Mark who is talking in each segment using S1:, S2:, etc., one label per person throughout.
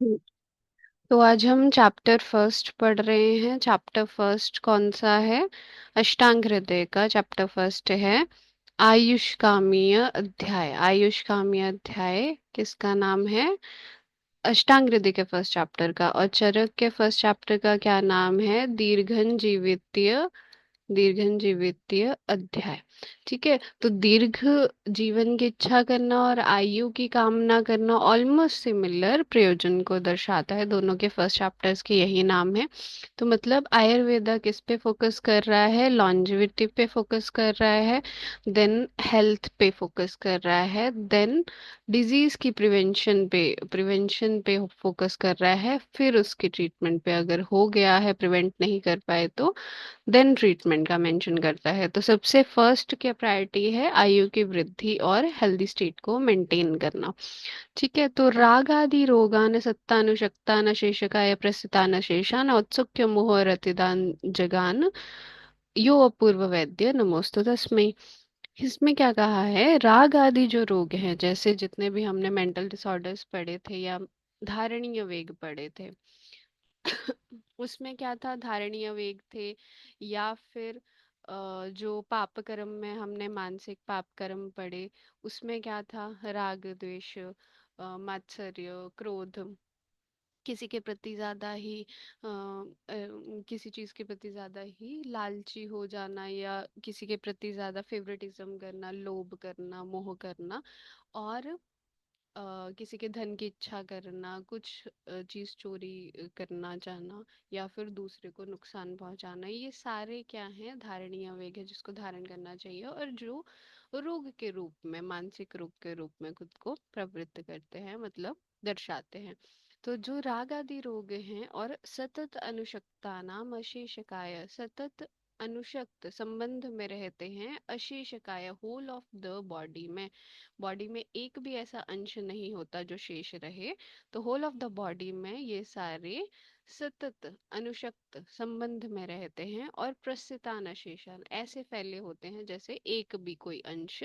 S1: हम्म, तो आज हम चैप्टर फर्स्ट पढ़ रहे हैं। चैप्टर फर्स्ट कौन सा है? अष्टांग हृदय का चैप्टर फर्स्ट है। आयुष्कामीय अध्याय। आयुष्कामीय अध्याय किसका नाम है? अष्टांग हृदय के फर्स्ट चैप्टर का। और चरक के फर्स्ट चैप्टर का क्या नाम है? दीर्घन जीवितीय अध्याय। ठीक है, तो दीर्घ जीवन की इच्छा करना और आयु की कामना करना ऑलमोस्ट सिमिलर प्रयोजन को दर्शाता है। दोनों के फर्स्ट चैप्टर्स के यही नाम है। तो मतलब आयुर्वेदा किस पे फोकस कर रहा है? लॉन्जिविटी पे फोकस कर रहा है, देन हेल्थ पे फोकस कर रहा है, देन डिजीज की प्रिवेंशन पे फोकस कर रहा है, फिर उसकी ट्रीटमेंट पे, अगर हो गया है प्रिवेंट नहीं कर पाए तो देन ट्रीटमेंट का मेंशन करता है। तो सबसे फर्स्ट क्या प्रायोरिटी है? आयु की वृद्धि और हेल्दी स्टेट को मेंटेन करना। ठीक है, तो राग आदि रोगान सत्तानुशक्तान शेषकाय प्रस्थितान शेषान औत्सुक्य मोह रतिदान जगान यो अपूर्व वैद्य नमोस्तु तस्मै। इसमें क्या कहा है? राग आदि जो रोग हैं, जैसे जितने भी हमने मेंटल डिसऑर्डर्स पढ़े थे या धारणीय वेग पढ़े थे, उसमें क्या था? धारणीय वेग थे, या फिर जो पाप कर्म में हमने मानसिक पाप कर्म पढ़े, उसमें क्या था? राग द्वेष, मात्सर्य, क्रोध, किसी के प्रति ज्यादा ही किसी चीज के प्रति ज्यादा ही लालची हो जाना, या किसी के प्रति ज्यादा फेवरेटिज्म करना, लोभ करना, मोह करना, और किसी के धन की इच्छा करना, कुछ चीज चोरी करना चाहना, या फिर दूसरे को नुकसान पहुंचाना, ये सारे क्या हैं? धारणीय वेग है जिसको धारण करना चाहिए, और जो रोग के रूप में, मानसिक रोग के रूप में खुद को प्रवृत्त करते हैं, मतलब दर्शाते हैं। तो जो राग आदि रोग हैं और सतत अनुशक्ता नाम अशेषकाय, सतत अनुशक्त संबंध में रहते हैं, अशेषकाय होल ऑफ द बॉडी में, बॉडी में एक भी ऐसा अंश नहीं होता जो शेष रहे। तो होल ऑफ द बॉडी में ये सारे सतत अनुशक्त संबंध में रहते हैं, और प्रस्थितान अशेषान ऐसे फैले होते हैं जैसे एक भी कोई अंश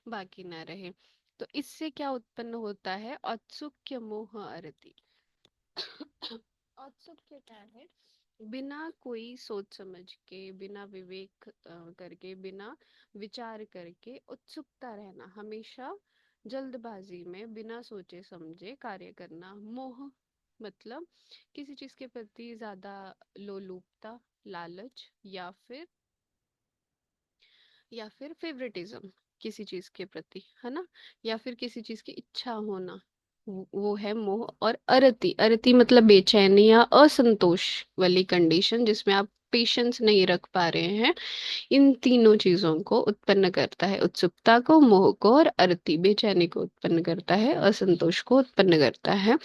S1: बाकी ना रहे। तो इससे क्या उत्पन्न होता है? औत्सुक्य मोह अरति। औत्सुक्य क्या है? बिना कोई सोच समझ के, बिना विवेक करके, बिना विचार करके उत्सुकता रहना, हमेशा जल्दबाजी में बिना सोचे समझे कार्य करना। मोह मतलब किसी चीज के प्रति ज्यादा लोलुपता, लालच, या फिर फेवरेटिज्म किसी चीज के प्रति, है ना? या फिर किसी चीज की इच्छा होना, वो है मोह। और अरति, अरति मतलब बेचैनी या असंतोष वाली कंडीशन, जिसमें आप पेशेंस नहीं रख पा रहे हैं। इन तीनों चीजों को उत्पन्न करता है, उत्सुकता को, मोह को, और अरति बेचैनी को उत्पन्न करता है, असंतोष को उत्पन्न करता है।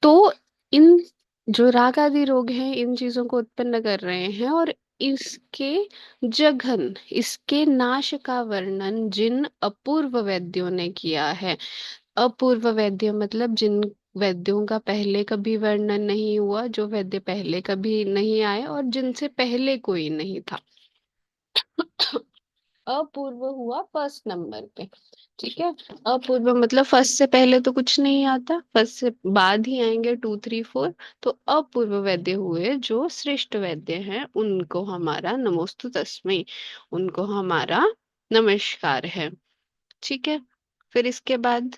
S1: तो इन जो राग आदि रोग हैं इन चीजों को उत्पन्न कर रहे हैं, और इसके जघन, इसके नाश का वर्णन जिन अपूर्व वैद्यों ने किया है। अपूर्व वैद्य मतलब जिन वैद्यों का पहले कभी वर्णन नहीं हुआ, जो वैद्य पहले कभी नहीं आए और जिनसे पहले कोई नहीं था। अपूर्व हुआ फर्स्ट नंबर पे। ठीक है, अपूर्व मतलब फर्स्ट से पहले तो कुछ नहीं आता, फर्स्ट से बाद ही आएंगे टू थ्री फोर। तो अपूर्व वैद्य हुए जो श्रेष्ठ वैद्य हैं, उनको हमारा नमोस्तु तस्मै, उनको हमारा नमस्कार है। ठीक है, फिर इसके बाद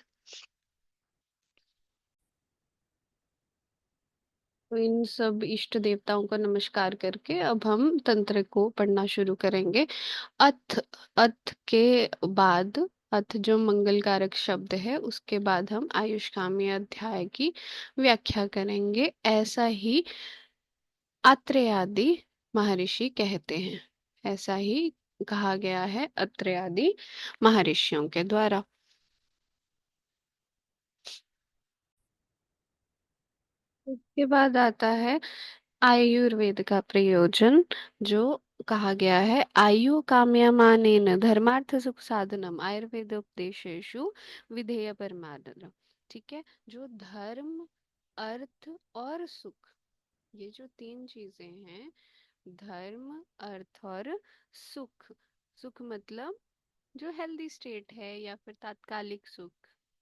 S1: तो इन सब इष्ट देवताओं का नमस्कार करके अब हम तंत्र को पढ़ना शुरू करेंगे। अथ, अथ के बाद, अथ जो मंगलकारक शब्द है उसके बाद हम आयुष्कामी अध्याय की व्याख्या करेंगे। ऐसा ही आत्रेयादि महर्षि कहते हैं, ऐसा ही कहा गया है अत्रेयादि महर्षियों के द्वारा। उसके बाद आता है आयुर्वेद का प्रयोजन, जो कहा गया है आयु काम्यमानेन धर्मार्थ सुख साधनम आयुर्वेद उपदेशेषु विधेय परमाननम। ठीक है, जो धर्म, अर्थ और सुख, ये जो तीन चीजें हैं, धर्म, अर्थ और सुख। सुख मतलब जो हेल्दी स्टेट है, या फिर तात्कालिक सुख,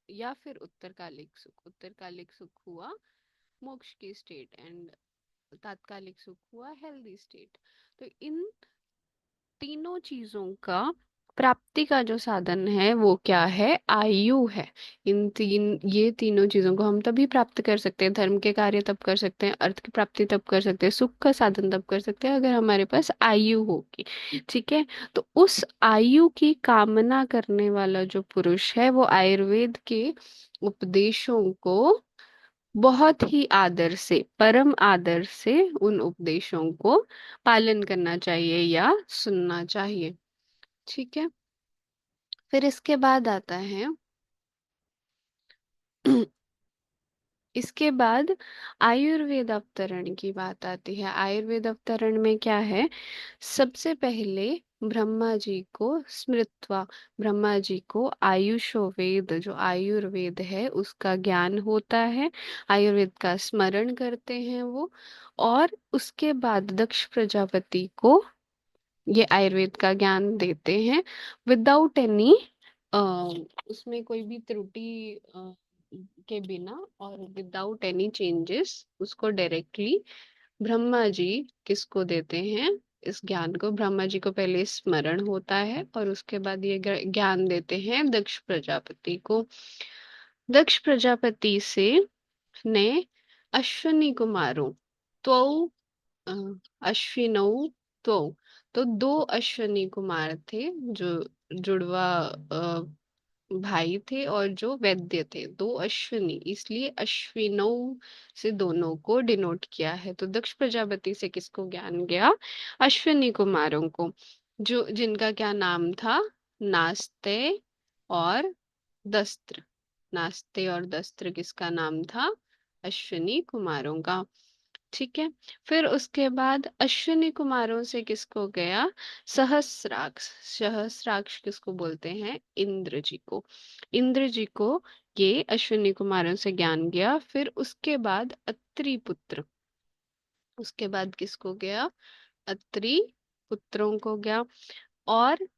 S1: या फिर उत्तरकालिक सुख। उत्तरकालिक सुख हुआ मोक्ष की स्टेट, एंड तात्कालिक सुख हुआ हेल्दी स्टेट। तो इन तीनों चीजों का प्राप्ति का जो साधन है वो क्या है? आयु है। ये तीनों चीजों को हम तभी प्राप्त कर सकते हैं, धर्म के कार्य तब कर सकते हैं, अर्थ की प्राप्ति तब कर सकते हैं, सुख का साधन तब कर सकते हैं, अगर हमारे पास आयु होगी। ठीक है। तो उस आयु की कामना करने वाला जो पुरुष है वो आयुर्वेद के उपदेशों को बहुत ही आदर से, परम आदर से उन उपदेशों को पालन करना चाहिए या सुनना चाहिए। ठीक है। फिर इसके बाद आता है इसके बाद आयुर्वेद अवतरण की बात आती है। आयुर्वेद अवतरण में क्या है? सबसे पहले ब्रह्मा जी को स्मृत्वा, ब्रह्मा जी को आयुषो वेद, जो आयुर्वेद है उसका ज्ञान होता है, आयुर्वेद का स्मरण करते हैं वो। और उसके बाद दक्ष प्रजापति को ये आयुर्वेद का ज्ञान देते हैं, विदाउट एनी, उसमें कोई भी त्रुटि के बिना, और विदाउट एनी चेंजेस उसको डायरेक्टली ब्रह्मा जी किसको देते हैं? इस ज्ञान को ब्रह्मा जी को पहले स्मरण होता है और उसके बाद ये ज्ञान देते हैं दक्ष प्रजापति को। दक्ष प्रजापति से ने अश्विनी कुमारों, तो अ, अश्विनौ, तो दो अश्विनी कुमार थे, जो जुड़वा भाई थे और जो वैद्य थे, दो अश्विनी, इसलिए अश्विनौ से दोनों को डिनोट किया है। तो दक्ष प्रजापति से किसको ज्ञान गया? अश्विनी कुमारों को, जो जिनका क्या नाम था? नास्ते और दस्त्र। नास्ते और दस्त्र किसका नाम था? अश्विनी कुमारों का। ठीक है। फिर उसके बाद अश्विनी कुमारों से किसको गया? सहस्राक्ष। सहस्राक्ष किसको बोलते हैं? इंद्र जी को। इंद्र जी को ये अश्विनी कुमारों से ज्ञान गया। फिर उसके बाद अत्रि पुत्र, उसके बाद किसको गया? अत्रि पुत्रों को गया। और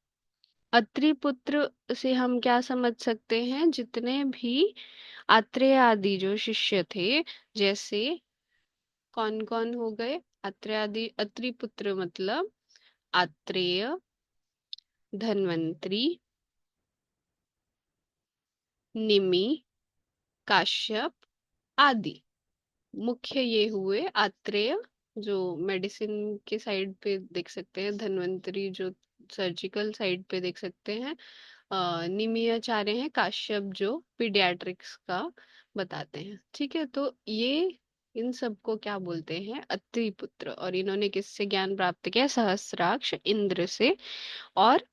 S1: अत्रि पुत्र से हम क्या समझ सकते हैं? जितने भी आत्रेय आदि जो शिष्य थे, जैसे कौन कौन हो गए? अत्रि आदि, अत्रि पुत्र मतलब आत्रेय, धन्वंतरी, निमि, काश्यप आदि। मुख्य ये हुए आत्रेय, जो मेडिसिन के साइड पे देख सकते हैं, धन्वंतरी जो सर्जिकल साइड पे देख सकते हैं, निमि आचार्य हैं, काश्यप जो पीडियाट्रिक्स का बताते हैं। ठीक है। तो ये इन सबको क्या बोलते हैं? अत्रि पुत्र। और इन्होंने किससे ज्ञान प्राप्त किया? सहस्राक्ष इंद्र से। और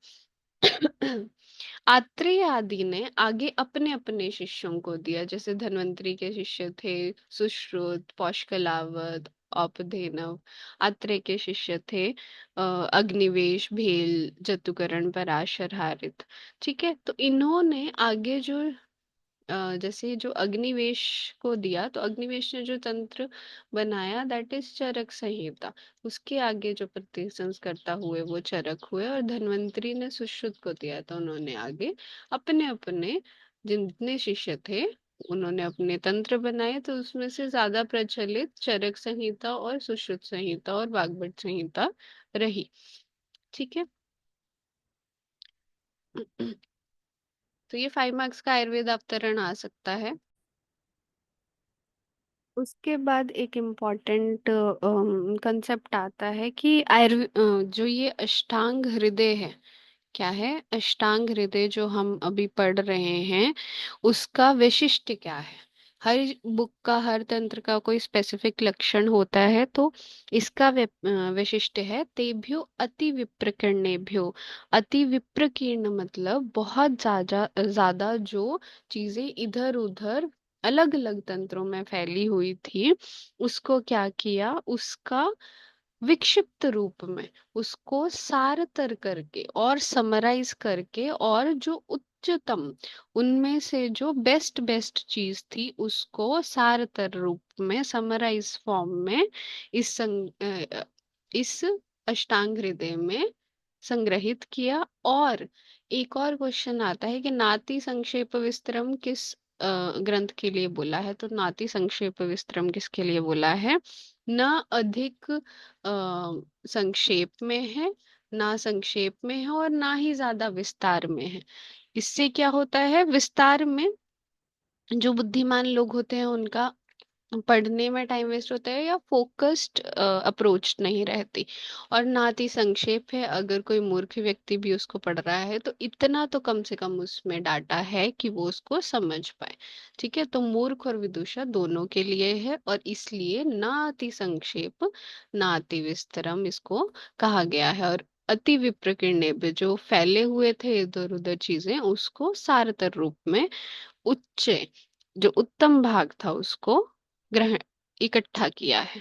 S1: आत्रेय आदि ने आगे अपने अपने शिष्यों को दिया। जैसे धन्वंतरी के शिष्य थे सुश्रुत, पौष्कलावत, औपधेनव। आत्रेय के शिष्य थे अग्निवेश, भेल, जतुकरण, पराशर, हारित। ठीक है। तो इन्होंने आगे जो जैसे जो अग्निवेश को दिया, तो अग्निवेश ने जो तंत्र बनाया, दैट इज चरक संहिता। उसके आगे जो प्रतिसंस्कर्ता हुए वो चरक हुए। और धन्वंतरी ने सुश्रुत को दिया, तो उन्होंने आगे अपने अपने जितने शिष्य थे उन्होंने अपने तंत्र बनाए। तो उसमें से ज्यादा प्रचलित चरक संहिता और सुश्रुत संहिता और वाग्भट संहिता रही। ठीक है। तो ये 5 मार्क्स का आयुर्वेद अवतरण आ सकता है। उसके बाद एक इम्पॉर्टेंट कंसेप्ट आता है कि जो ये अष्टांग हृदय है, क्या है? अष्टांग हृदय जो हम अभी पढ़ रहे हैं, उसका विशिष्ट क्या है? हर बुक का, हर तंत्र का कोई स्पेसिफिक लक्षण होता है। तो इसका विशिष्ट है तेभ्यो अति विप्रकीर्णेभ्यो। अति विप्रकीर्ण मतलब बहुत ज्यादा ज्यादा जो चीजें इधर उधर अलग अलग तंत्रों में फैली हुई थी, उसको क्या किया? उसका विक्षिप्त रूप में उसको सारतर करके और समराइज करके, और जो उच्चतम उनमें से जो बेस्ट बेस्ट चीज थी उसको सारतर रूप में, समराइज फॉर्म में इस अष्टांग हृदय में संग्रहित किया। और एक और क्वेश्चन आता है कि नाति संक्षेप विस्तरम किस ग्रंथ के लिए बोला है, तो नाति संक्षेप विस्तरम किसके लिए बोला है? न अधिक संक्षेप में है, ना संक्षेप में है, और ना ही ज्यादा विस्तार में है। इससे क्या होता है, विस्तार में जो बुद्धिमान लोग होते हैं उनका पढ़ने में टाइम वेस्ट होता है या फोकस्ड अप्रोच नहीं रहती। और नात ही संक्षेप है, अगर कोई मूर्ख व्यक्ति भी उसको पढ़ रहा है तो इतना तो कम से कम उसमें डाटा है कि वो उसको समझ पाए। ठीक है, तो मूर्ख और विदुषा दोनों के लिए है, और इसलिए नाति संक्षेप नाति विस्तरम इसको कहा गया है। और अति विप्रकीर्णे पे जो फैले हुए थे इधर उधर चीजें, उसको सारतर रूप में उच्च जो उत्तम भाग था उसको ग्रहण इकट्ठा किया है।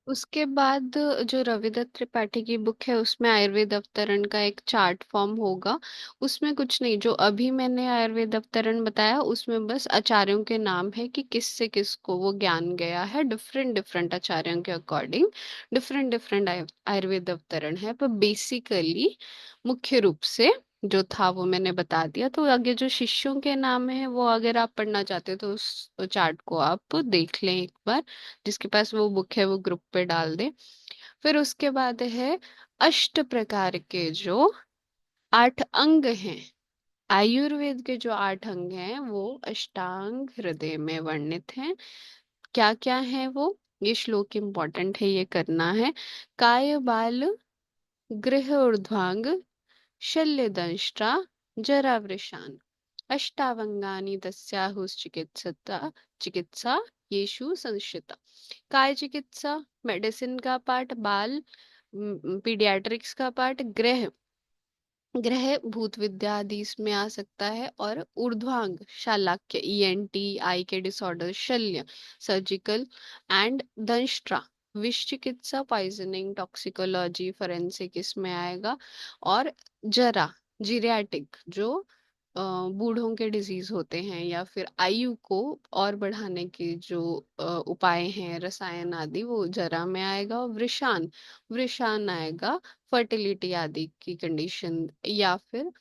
S1: उसके बाद जो रविदत्त त्रिपाठी की बुक है उसमें आयुर्वेद अवतरण का एक चार्ट फॉर्म होगा। उसमें कुछ नहीं, जो अभी मैंने आयुर्वेद अवतरण बताया उसमें बस आचार्यों के नाम है कि किससे किसको वो ज्ञान गया है, डिफरेंट डिफरेंट आचार्यों के अकॉर्डिंग डिफरेंट डिफरेंट आयुर्वेद अवतरण है, पर बेसिकली मुख्य रूप से जो था वो मैंने बता दिया। तो आगे जो शिष्यों के नाम है वो अगर आप पढ़ना चाहते हो तो उस चार्ट को आप देख लें एक बार, जिसके पास वो बुक है वो ग्रुप पे डाल दे। फिर उसके बाद है अष्ट प्रकार के जो 8 अंग हैं, आयुर्वेद के जो 8 अंग हैं वो अष्टांग हृदय में वर्णित हैं। क्या क्या है वो, ये श्लोक इंपॉर्टेंट है, ये करना है। काय बाल गृह ऊर्ध्वांग शल्य दंष्ट्रा जरा वृषान अष्टावंगानि तस्याहुश्चिकित्सता चिकित्सा येषु संश्रिता। काय चिकित्सा मेडिसिन का पार्ट, बाल पीडियाट्रिक्स का पार्ट, गृह ग्रह भूत विद्या आदि इसमें आ सकता है, और ऊर्ध्वांग शालाक्य ईएनटी आई के डिसऑर्डर, शल्य सर्जिकल, एंड दंष्ट्रा विष चिकित्सा पॉइजनिंग टॉक्सिकोलॉजी फोरेंसिक इसमें आएगा। और जरा जीरियाटिक जो बूढ़ों के डिजीज होते हैं, या फिर आयु को और बढ़ाने के जो उपाय हैं रसायन आदि, वो जरा में आएगा। और वृषान वृषान आएगा फर्टिलिटी आदि की कंडीशन, या फिर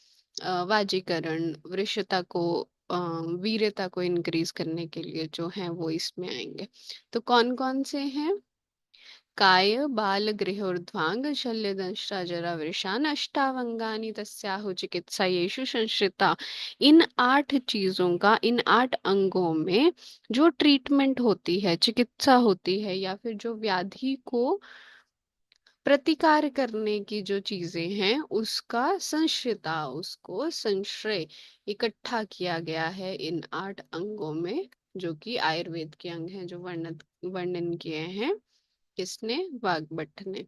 S1: वाजीकरण वृषता को वीर्यता को इंक्रीज करने के लिए जो है वो इसमें आएंगे। तो कौन कौन से हैं? काय बाल गृहोर्ध्वांग शल्य दंष्ट्रा जरा वृषान अष्टावंगानि तस्याहु चिकित्सा येषु संश्रिता। इन 8 चीजों का, इन 8 अंगों में जो ट्रीटमेंट होती है, चिकित्सा होती है, या फिर जो व्याधि को प्रतिकार करने की जो चीजें हैं उसका संश्रिता, उसको संश्रय इकट्ठा किया गया है इन 8 अंगों में, जो कि आयुर्वेद के अंग हैं, जो वर्णन किए हैं किसने? वाग्भट ने।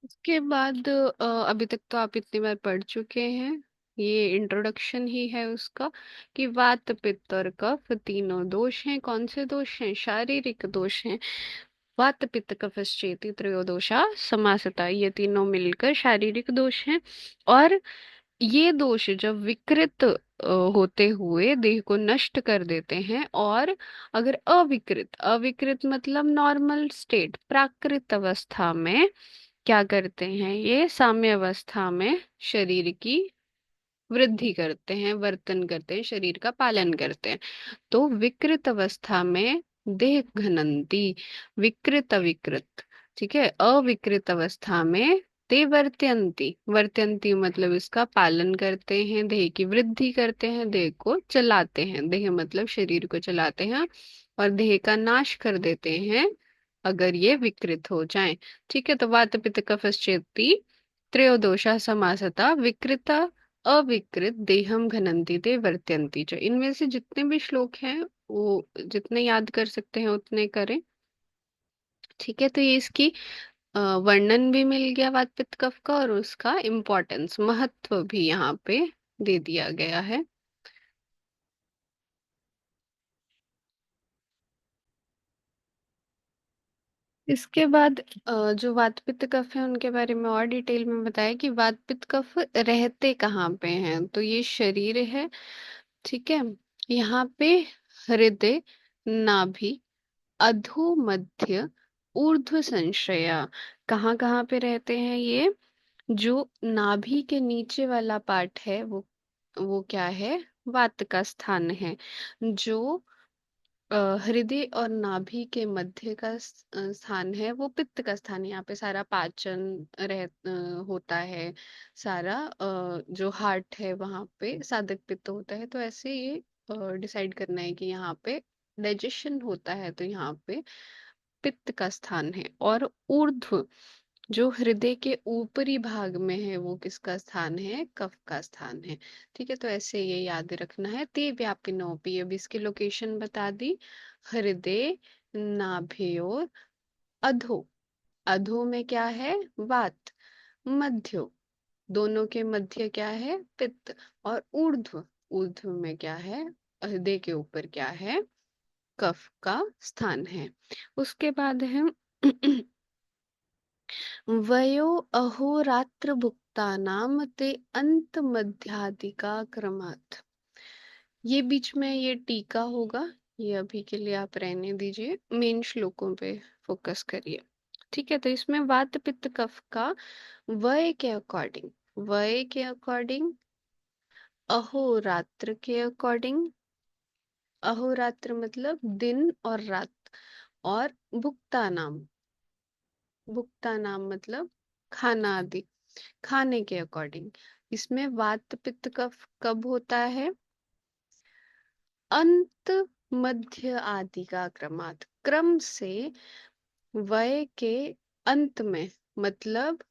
S1: उसके बाद अभी तक तो आप इतनी बार पढ़ चुके हैं, ये इंट्रोडक्शन ही है उसका, कि वात पित्त और कफ तीनों दोष हैं। कौन से दोष हैं? शारीरिक दोष हैं। वात पित्त कफश्चेति त्रयोदोषा समासता, ये तीनों मिलकर शारीरिक दोष हैं। और ये दोष जब विकृत होते हुए देह को नष्ट कर देते हैं, और अगर अविकृत, अविकृत मतलब नॉर्मल स्टेट प्राकृत अवस्था में क्या करते हैं, ये साम्य अवस्था में शरीर की वृद्धि करते हैं, वर्तन करते हैं, शरीर का पालन करते हैं। तो विकृत अवस्था में देह घनंती, विकृत अविकृत, ठीक है, अविकृत अवस्था में ते वर्त्यंती, वर्त्यंती मतलब इसका पालन करते हैं, देह की वृद्धि करते हैं, देह को चलाते हैं, देह मतलब शरीर को चलाते हैं, और देह का नाश कर देते हैं अगर ये विकृत हो जाए। ठीक है, तो वात पित्त कफश्चेती त्रयोदोषा समासता विकृता अविकृत देहम घनंती ते वर्त्यंती च। इनमें से जितने भी श्लोक हैं वो जितने याद कर सकते हैं उतने करें। ठीक है, तो ये इसकी वर्णन भी मिल गया वात पित्त कफ का, और उसका इम्पोर्टेंस महत्व भी यहाँ पे दे दिया गया है। इसके बाद जो वात पित्त कफ है उनके बारे में और डिटेल में बताया कि वात पित्त कफ रहते कहाँ पे हैं, तो ये शरीर है। ठीक है, यहाँ पे हृदय, नाभि, अधो मध्य, ऊर्ध्व संश्रया, कहाँ कहाँ पे रहते हैं ये? जो नाभि के नीचे वाला पार्ट है वो क्या है, वात का स्थान है। जो हृदय और नाभि के मध्य का स्थान है वो पित्त का स्थान है। यहाँ पे सारा पाचन होता है। सारा जो हार्ट है वहां पे साधक पित्त होता है। तो ऐसे ये डिसाइड करना है कि यहाँ पे डाइजेशन होता है तो यहाँ पे पित्त का स्थान है। और ऊर्ध्व जो हृदय के ऊपरी भाग में है वो किसका स्थान है, कफ का स्थान है। ठीक है, तो ऐसे ये याद रखना है। ते व्यापिनोपि, अब इसकी लोकेशन बता दी। हृदय, नाभि, अधो। अधो में क्या है, वात। मध्यो, दोनों के मध्य क्या है, पित्त। और ऊर्ध्व, ऊर्ध्व में क्या है, हृदय के ऊपर क्या है, कफ का स्थान है। उसके बाद है वयो अहोरात्र भुक्तानाम ते अंत मध्यादिका क्रमात्। ये बीच में ये टीका होगा, ये अभी के लिए आप रहने दीजिए, मेन श्लोकों पे फोकस करिए। ठीक है, तो इसमें वात पित्त कफ का वय के अकॉर्डिंग, वय के अकॉर्डिंग, अहोरात्र के अकॉर्डिंग, अहोरात्र मतलब दिन और रात, और भुक्ता नाम, भुक्ता नाम मतलब खाना आदि, खाने के अकॉर्डिंग। इसमें वात पित्त कफ कब होता है, अंत मध्य आदि का क्रमात्, क्रम से वय के अंत में, मतलब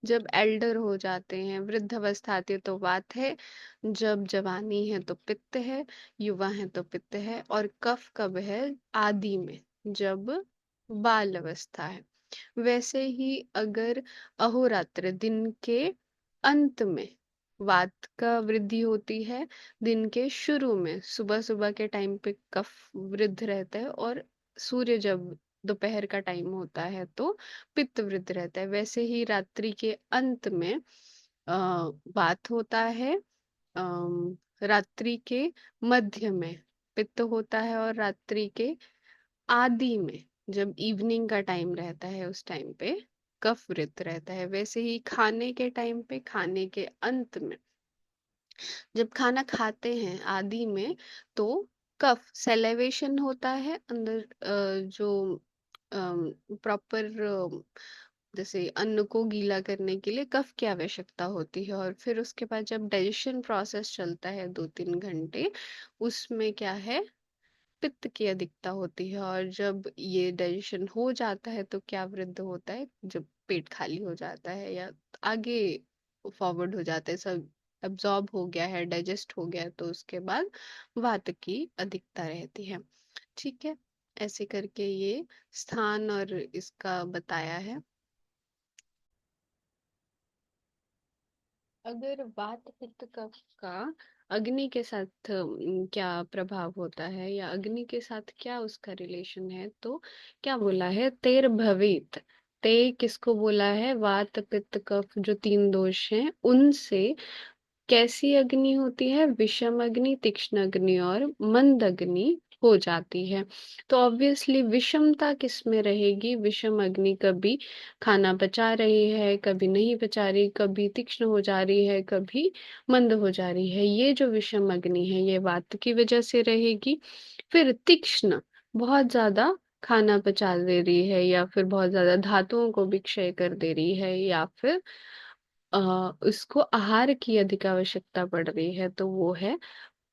S1: जब एल्डर हो जाते हैं, वृद्ध अवस्था आती है तो वात है, जब जवानी है तो पित्त है, युवा है तो पित्त है। और कफ कब है, आदि में, जब बाल अवस्था है। वैसे ही अगर अहोरात्र दिन के अंत में वात का वृद्धि होती है, दिन के शुरू में सुबह सुबह के टाइम पे कफ वृद्ध रहता है, और सूर्य जब दोपहर का टाइम होता है तो पित्त वृद्ध रहता है। वैसे ही रात्रि के अंत में वात होता है, रात्रि के मध्य में पित्त होता है, और रात्रि के आदि में जब इवनिंग का टाइम रहता है उस टाइम पे कफ वृत्त रहता है। वैसे ही खाने के टाइम पे, खाने के अंत में जब खाना खाते हैं आदि में, तो कफ सेलेवेशन होता है अंदर, जो प्रॉपर, जैसे अन्न को गीला करने के लिए कफ की आवश्यकता होती है। और फिर उसके बाद जब डाइजेशन प्रोसेस चलता है 2-3 घंटे, उसमें क्या है, पित्त की अधिकता होती है। और जब ये डाइजेशन हो जाता है तो क्या वृद्ध होता है, जब पेट खाली हो जाता है या आगे फॉरवर्ड हो जाता है, सब एब्जॉर्ब हो गया है, डाइजेस्ट हो गया है, तो उसके बाद वात की अधिकता रहती है। ठीक है, ऐसे करके ये स्थान और इसका बताया है। अगर वात पित्त कफ का अग्नि के साथ क्या प्रभाव होता है, या अग्नि के साथ क्या उसका रिलेशन है, तो क्या बोला है, तेर भवित। ते किसको बोला है, वात पित्त कफ जो 3 दोष हैं उनसे कैसी अग्नि होती है, विषम अग्नि, तीक्ष्ण अग्नि और मंद अग्नि हो जाती है। तो ऑब्वियसली विषमता किस में रहेगी, विषम अग्नि कभी खाना पचा रही है, कभी नहीं पचा रही, कभी तीक्ष्ण हो जा रही है, कभी मंद हो जा रही है। ये जो विषम अग्नि है ये वात की वजह से रहेगी। फिर तीक्ष्ण, बहुत ज्यादा खाना पचा दे रही है, या फिर बहुत ज्यादा धातुओं को भी क्षय कर दे रही है, या फिर उसको आहार की अधिक आवश्यकता पड़ रही है, तो वो है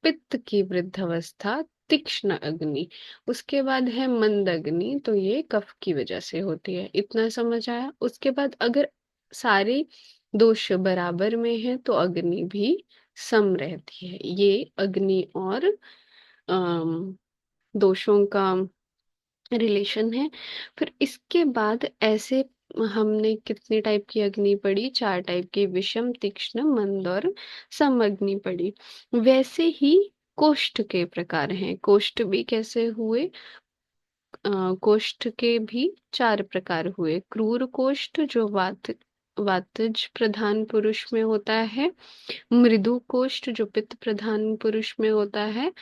S1: पित्त की वृद्धावस्था, तीक्ष्ण अग्नि। उसके बाद है मंद अग्नि, तो ये कफ की वजह से होती है। इतना समझ आया। उसके बाद अगर सारे दोष बराबर में है तो अग्नि भी सम रहती है। ये अग्नि और अम, दोषों का रिलेशन है। फिर इसके बाद ऐसे हमने कितने टाइप की अग्नि पढ़ी, 4 टाइप की, विषम, तीक्ष्ण, मंद और सम अग्नि पढ़ी। वैसे ही कोष्ठ के प्रकार हैं। कोष्ठ भी कैसे हुए, कोष्ठ के भी 4 प्रकार हुए। क्रूर कोष्ठ जो वातज प्रधान पुरुष में होता है, मृदु कोष्ठ जो पित्त प्रधान पुरुष में होता है,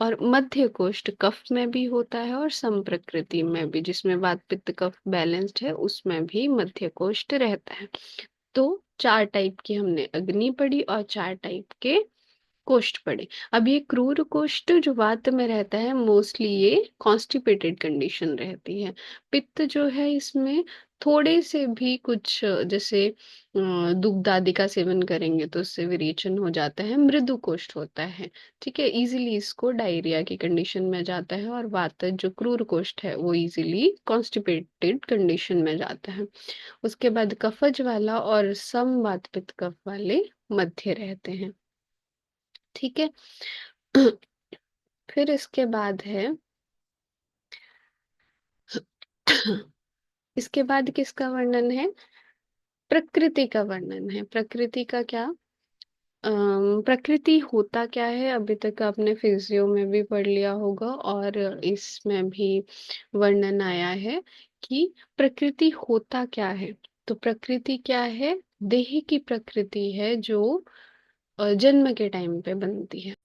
S1: और मध्य कोष्ठ कफ में भी होता है, और संप्रकृति में भी, जिसमें वात पित्त कफ बैलेंस्ड है उसमें भी मध्य कोष्ठ रहता है। तो 4 टाइप की हमने अग्नि पढ़ी और 4 टाइप के कोष्ठ पढ़े। अब ये क्रूर कोष्ठ जो वात में रहता है, मोस्टली ये कॉन्स्टिपेटेड कंडीशन रहती है। पित्त जो है इसमें थोड़े से भी कुछ जैसे दुग्ध आदि का सेवन करेंगे तो उससे विरेचन हो जाता है, मृदु कोष्ठ होता है। ठीक है, इजीली इसको डायरिया की कंडीशन में जाता है। और वात जो क्रूर कोष्ठ है वो इजीली कॉन्स्टिपेटेड कंडीशन में जाता है। उसके बाद कफज वाला और समवात पित्त कफ वाले मध्य रहते हैं। ठीक है। फिर इसके बाद है इसके बाद किसका वर्णन है? प्रकृति का वर्णन है। प्रकृति का क्या? प्रकृति होता क्या है, अभी तक आपने फिजियो में भी पढ़ लिया होगा और इसमें भी वर्णन आया है कि प्रकृति होता क्या है। तो प्रकृति क्या है? देह की प्रकृति है जो जन्म के टाइम पे बनती है।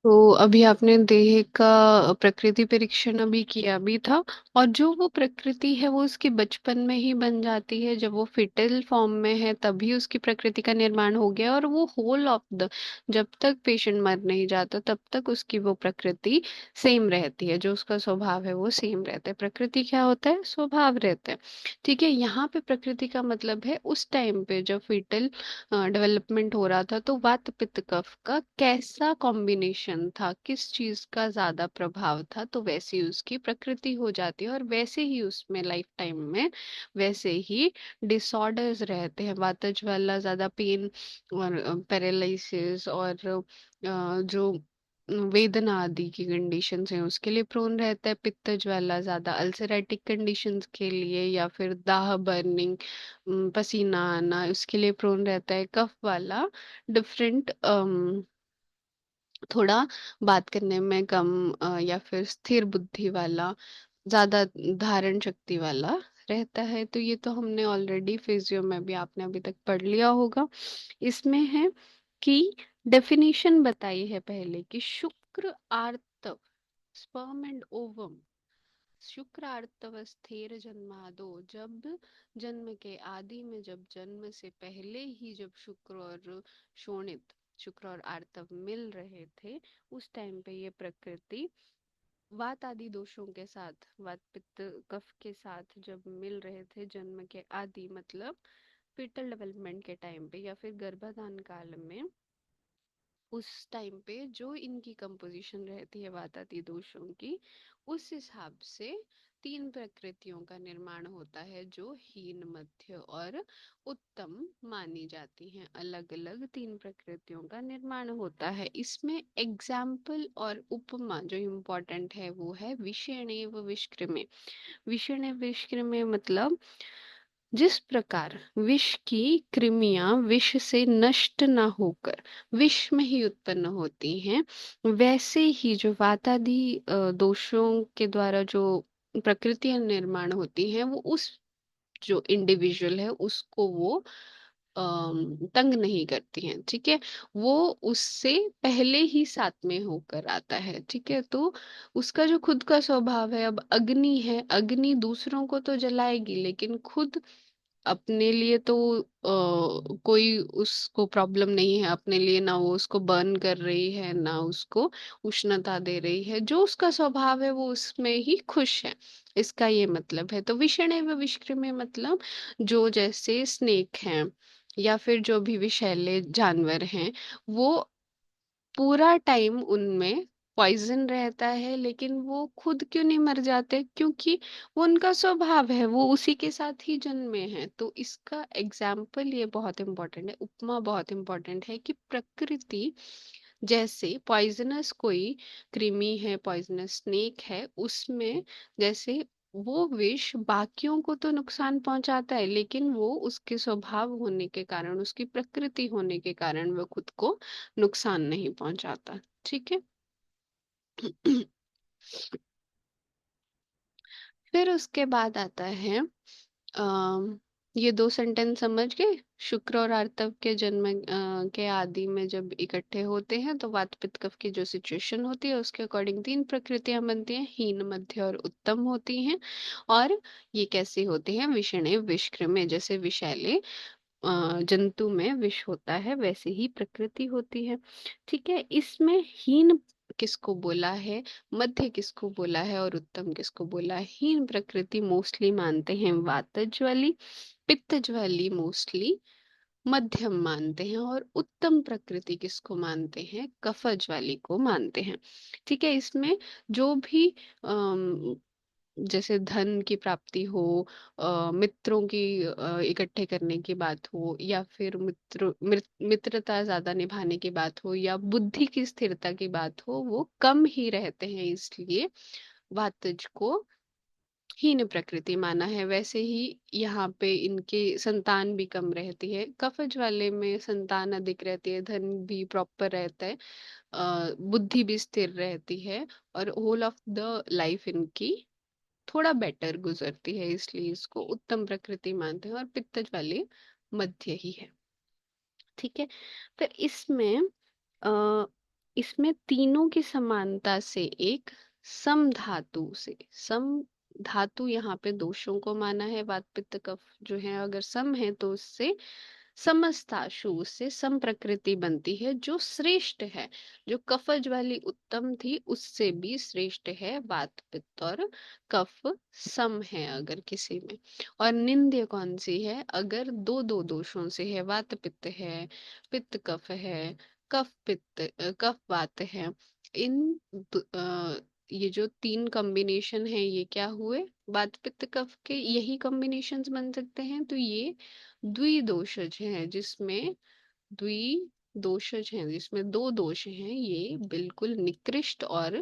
S1: तो अभी आपने देह का प्रकृति परीक्षण अभी किया भी था। और जो वो प्रकृति है वो उसकी बचपन में ही बन जाती है, जब वो फिटल फॉर्म में है तभी उसकी प्रकृति का निर्माण हो गया। और वो होल ऑफ द, जब तक पेशेंट मर नहीं जाता तब तक उसकी वो प्रकृति सेम रहती है, जो उसका स्वभाव है वो सेम रहता है। प्रकृति क्या होता है? स्वभाव रहता है। ठीक है, यहाँ पे प्रकृति का मतलब है उस टाइम पे जब फिटल डेवलपमेंट हो रहा था तो वात पित्त कफ का कैसा कॉम्बिनेशन था, किस चीज का ज्यादा प्रभाव था, तो वैसी उसकी प्रकृति हो जाती है। और वैसे ही उसमें लाइफ टाइम में वैसे ही डिसऑर्डर्स रहते हैं। वातज वाला ज्यादा पेन और पैरालिसिस और जो वेदना आदि की कंडीशंस हैं उसके लिए प्रोन रहता है। पित्तज वाला ज्यादा अल्सरेटिक कंडीशंस के लिए या फिर दाह बर्निंग, पसीना आना, उसके लिए प्रोन रहता है। कफ वाला डिफरेंट, थोड़ा बात करने में कम या फिर स्थिर बुद्धि वाला, ज्यादा धारण शक्ति वाला रहता है। तो ये तो हमने ऑलरेडी फिजियो में भी आपने अभी तक पढ़ लिया होगा। इसमें है कि डेफिनेशन बताई है पहले कि शुक्र आर्तव, स्पर्म एंड ओवम, शुक्रार्तव स्थिर जन्मादो, जब जन्म के आदि में, जब जन्म से पहले ही जब शुक्र और शोणित, शुक्र और आर्तव मिल रहे थे, उस टाइम पे ये प्रकृति वात आदि दोषों के साथ, वात पित्त कफ के साथ जब मिल रहे थे जन्म के आदि, मतलब फीटल डेवलपमेंट के टाइम पे या फिर गर्भाधान काल में, उस टाइम पे जो इनकी कंपोजिशन रहती है वाताती दोषों की, उस हिसाब से 3 प्रकृतियों का निर्माण होता है जो हीन, मध्य और उत्तम मानी जाती हैं। अलग अलग 3 प्रकृतियों का निर्माण होता है। इसमें एग्जाम्पल और उपमा जो इम्पोर्टेंट है वो है विषेणेव विष्क्रमे। विषेण विष्क्रमे मतलब जिस प्रकार विष की कृमियां विष से नष्ट न होकर विष में ही उत्पन्न होती हैं, वैसे ही जो वातादि दोषों के द्वारा जो प्रकृतियां निर्माण होती हैं वो उस जो इंडिविजुअल है उसको वो तंग नहीं करती हैं। ठीक है, वो उससे पहले ही साथ में होकर आता है। ठीक है, तो उसका जो खुद का स्वभाव है, अब अग्नि है, अग्नि दूसरों को तो जलाएगी लेकिन खुद अपने लिए तो कोई उसको प्रॉब्लम नहीं है अपने लिए, ना वो उसको बर्न कर रही है ना उसको उष्णता दे रही है। जो उसका स्वभाव है वो उसमें ही खुश है, इसका ये मतलब है। तो विषण व विष्क्र में मतलब जो जैसे स्नेक हैं या फिर जो भी विषैले जानवर हैं, वो पूरा टाइम उनमें पॉइजन रहता है लेकिन वो खुद क्यों नहीं मर जाते? क्योंकि वो उनका स्वभाव है, वो उसी के साथ ही जन्मे हैं। तो इसका एग्जाम्पल ये बहुत इंपॉर्टेंट है, उपमा बहुत इंपॉर्टेंट है कि प्रकृति जैसे पॉइजनस कोई कृमि है, पॉइजनस स्नेक है, उसमें जैसे वो विष बाकियों को तो नुकसान पहुंचाता है लेकिन वो उसके स्वभाव होने के कारण, उसकी प्रकृति होने के कारण वो खुद को नुकसान नहीं पहुंचाता। ठीक है। फिर उसके बाद आता है ये दो सेंटेंस समझ गए। शुक्र और आर्तव के जन्म के आदि में जब इकट्ठे होते हैं तो वात पित्त कफ की जो सिचुएशन होती है उसके अकॉर्डिंग तीन प्रकृतियां बनती हैं, हीन, मध्य और उत्तम होती हैं। और ये कैसे होती हैं? विषणे विषकृ में जैसे विषैले जंतु में विष होता है वैसे ही प्रकृति होती है। ठीक है, इसमें हीन किसको बोला है, मध्य किसको बोला है और उत्तम किसको बोला है? हीन प्रकृति मोस्टली मानते हैं वातज वाली, पित्तज वाली मोस्टली मध्यम मानते हैं, और उत्तम प्रकृति किसको मानते हैं? कफज वाली को मानते हैं। ठीक है, इसमें जो भी जैसे धन की प्राप्ति हो, मित्रों की इकट्ठे करने की बात हो, या फिर मित्रता ज्यादा निभाने की बात हो, या बुद्धि की स्थिरता की बात हो, वो कम ही रहते हैं, इसलिए वातज को हीन प्रकृति माना है। वैसे ही यहाँ पे इनके संतान भी कम रहती है, कफज वाले में संतान अधिक रहती है, धन भी प्रॉपर रहता है, बुद्धि भी स्थिर रहती है, और होल ऑफ द लाइफ इनकी थोड़ा बेटर गुजरती है, इसलिए इसको उत्तम प्रकृति मानते हैं, और पित्तज वाले मध्य ही है। ठीक है, फिर आ, इसमें तीनों की समानता से एक सम धातु से, सम धातु यहाँ पे दोषों को माना है, वात पित्त कफ जो है अगर सम है तो उससे समस्ताशु से सम प्रकृति बनती है जो श्रेष्ठ है। जो कफज वाली उत्तम थी उससे भी श्रेष्ठ है वात पित्त और कफ सम है अगर किसी में। और निंद्य कौन सी है? अगर दो दो दोषों से है, वात पित्त है, पित्त कफ है, कफ पित्त कफ वात है, इन ये जो तीन कॉम्बिनेशन है ये क्या हुए? वात पित्त कफ के यही कॉम्बिनेशंस बन सकते हैं, तो ये द्विदोषज है, जिसमें द्विदोषज हैं जिसमें दो दोष हैं, ये बिल्कुल निकृष्ट और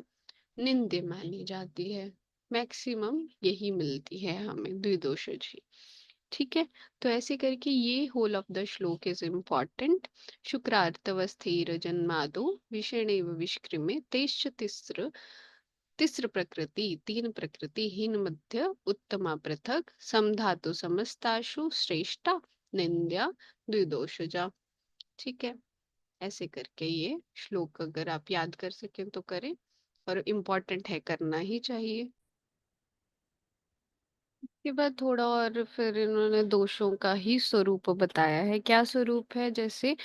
S1: निंद्य मानी जाती है। मैक्सिमम यही मिलती है हमें, द्विदोषज ही। ठीक है, तो ऐसे करके ये होल ऑफ द श्लोक इज इम्पॉर्टेंट। शुक्रार्तवस्थिर जन्मादो विषणेव विष्कृमे तेश्च तिस्र, तिस्र प्रकृति, तीन प्रकृति, हीन, मध्य, उत्तमा पृथक, समधातु समस्ताशु श्रेष्ठा, निंद्या, द्विदोषजा। ठीक है, ऐसे करके ये श्लोक अगर आप याद कर सकें तो करें, और इम्पोर्टेंट है, करना ही चाहिए। के बाद थोड़ा और फिर इन्होंने दोषों का ही स्वरूप बताया है। क्या स्वरूप है? जैसे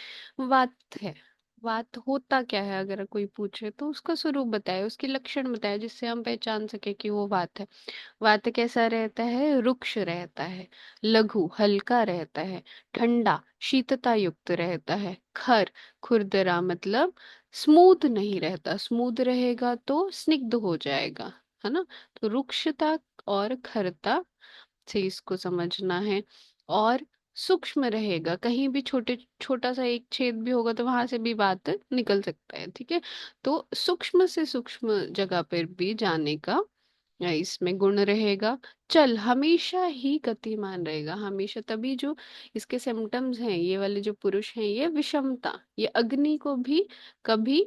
S1: वात है, वात होता क्या है अगर कोई पूछे तो उसका स्वरूप बताया, उसके लक्षण बताया, जिससे हम पहचान सके कि वो वात है। वात कैसा रहता है? रुक्ष रहता है, लघु हल्का रहता है, ठंडा शीतता युक्त रहता है, खर खुरदरा मतलब स्मूथ नहीं रहता, स्मूथ रहेगा तो स्निग्ध हो जाएगा, है ना। तो रुक्षता और खरता से इसको समझना है। और सूक्ष्म रहेगा, कहीं भी छोटे छोटा सा एक छेद भी होगा तो वहां से भी बात निकल सकता है। ठीक है, तो सूक्ष्म से सूक्ष्म जगह पर भी जाने का इसमें गुण रहेगा। चल हमेशा ही गतिमान रहेगा, हमेशा, तभी जो इसके सिम्टम्स हैं, ये वाले जो पुरुष हैं, ये विषमता, ये अग्नि को भी कभी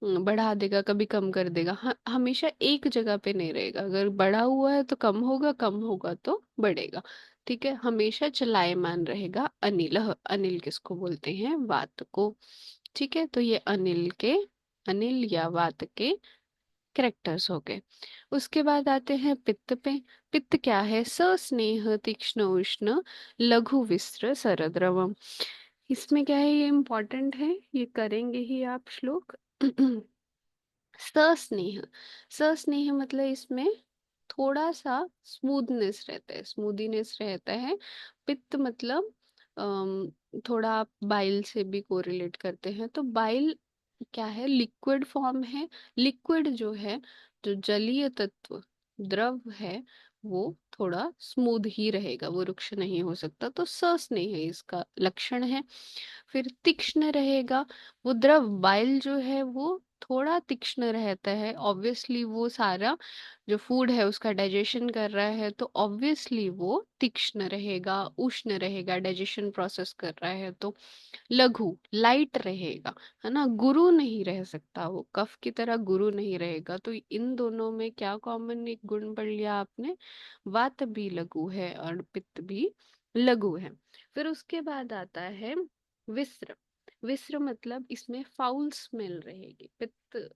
S1: बढ़ा देगा, कभी कम कर देगा, हमेशा एक जगह पे नहीं रहेगा। अगर बढ़ा हुआ है तो कम होगा, कम होगा तो बढ़ेगा। ठीक है, हमेशा चलायमान रहेगा। अनिल, अनिल किसको बोलते हैं? वात को। ठीक है, तो ये अनिल के, अनिल या वात के कैरेक्टर्स हो गए। उसके बाद आते हैं पित्त पे। पित्त क्या है? सस्नेह, तीक्ष्ण, उष्ण, लघु, विस्र, सरद्रवम। इसमें क्या है? ये इम्पोर्टेंट है, ये करेंगे ही आप श्लोक। सस्नेह, सस्नेह मतलब इसमें थोड़ा सा स्मूथनेस रहता है, स्मूदीनेस रहता है। पित्त मतलब थोड़ा आप बाइल से भी कोरिलेट करते हैं, तो बाइल क्या है? लिक्विड फॉर्म है। लिक्विड जो है, जो जलीय तत्व द्रव है, वो थोड़ा स्मूथ ही रहेगा, वो रुक्ष नहीं हो सकता, तो सस्नेह इसका लक्षण है। फिर तीक्ष्ण रहेगा, वो द्रव बाइल जो है वो थोड़ा तीक्ष्ण रहता है, ऑब्वियसली वो सारा जो फूड है उसका डाइजेशन कर रहा है, तो ऑब्वियसली वो तीक्ष्ण रहेगा, उष्ण रहेगा, डाइजेशन प्रोसेस कर रहा है। तो लघु लाइट रहेगा, है ना, गुरु नहीं रह सकता, वो कफ की तरह गुरु नहीं रहेगा। तो इन दोनों में क्या कॉमन एक गुण पढ़ लिया आपने? वात भी लघु है और पित्त भी लघु है। फिर उसके बाद आता है विस्र। विस्र मतलब इसमें फाउल स्मेल रहेगी। पित्त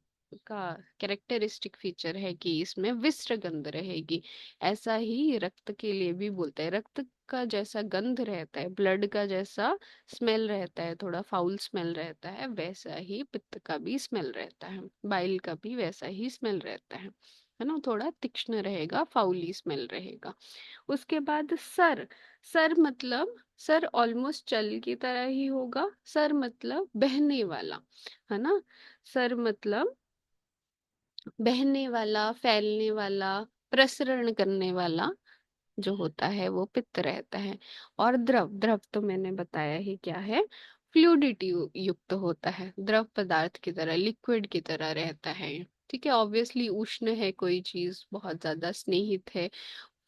S1: का कैरेक्टरिस्टिक फीचर है कि इसमें विस्र गंध रहेगी। ऐसा ही रक्त के लिए भी बोलते हैं, रक्त का जैसा गंध रहता है, ब्लड का जैसा स्मेल रहता है, थोड़ा फाउल स्मेल रहता है, वैसा ही पित्त का भी स्मेल रहता है, बाइल का भी वैसा ही स्मेल रहता है ना, थोड़ा तीक्ष्ण रहेगा, फाउली स्मेल रहेगा। उसके बाद सर। सर मतलब सर ऑलमोस्ट चल की तरह ही होगा। सर मतलब बहने वाला, है ना। सर मतलब बहने वाला, फैलने वाला, प्रसरण करने वाला जो होता है वो पित्त रहता है। और द्रव, द्रव तो मैंने बताया ही क्या है, फ्लूइडिटी युक्त होता है, द्रव पदार्थ की तरह, लिक्विड की तरह रहता है। ठीक है, ऑब्वियसली उष्ण है कोई चीज, बहुत ज्यादा स्नेहित है,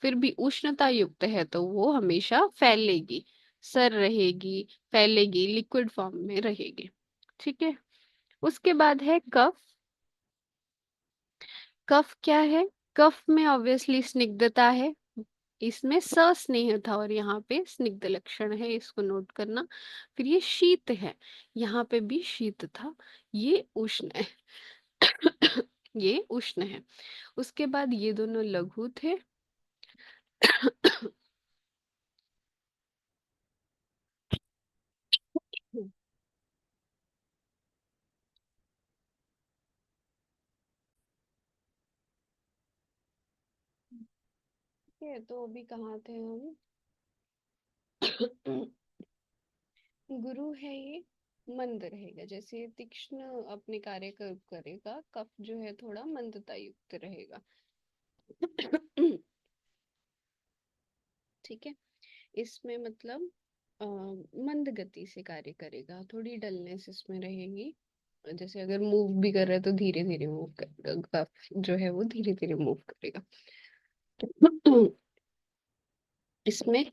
S1: फिर भी उष्णता युक्त है तो वो हमेशा फैलेगी, सर रहेगी, फैलेगी, लिक्विड फॉर्म में रहेगी। ठीक है। उसके बाद है कफ। कफ क्या है? कफ में ऑब्वियसली स्निग्धता है, इसमें सस्नेह था और यहाँ पे स्निग्ध लक्षण है, इसको नोट करना। फिर ये शीत है, यहाँ पे भी शीत था, ये उष्ण है। ये उष्ण है। उसके बाद ये दोनों लघु थे। ठीक है, तो अभी कहाँ थे हम? गुरु है ये, मंद रहेगा, जैसे ये तीक्ष्ण अपने कार्य करेगा, कफ जो है थोड़ा मंदता युक्त रहेगा। ठीक है। इसमें मतलब मंद गति से कार्य करेगा, थोड़ी डलनेस इसमें रहेगी, जैसे अगर मूव भी कर रहा है तो धीरे धीरे मूव करेगा, कफ जो है वो धीरे धीरे मूव करेगा। इसमें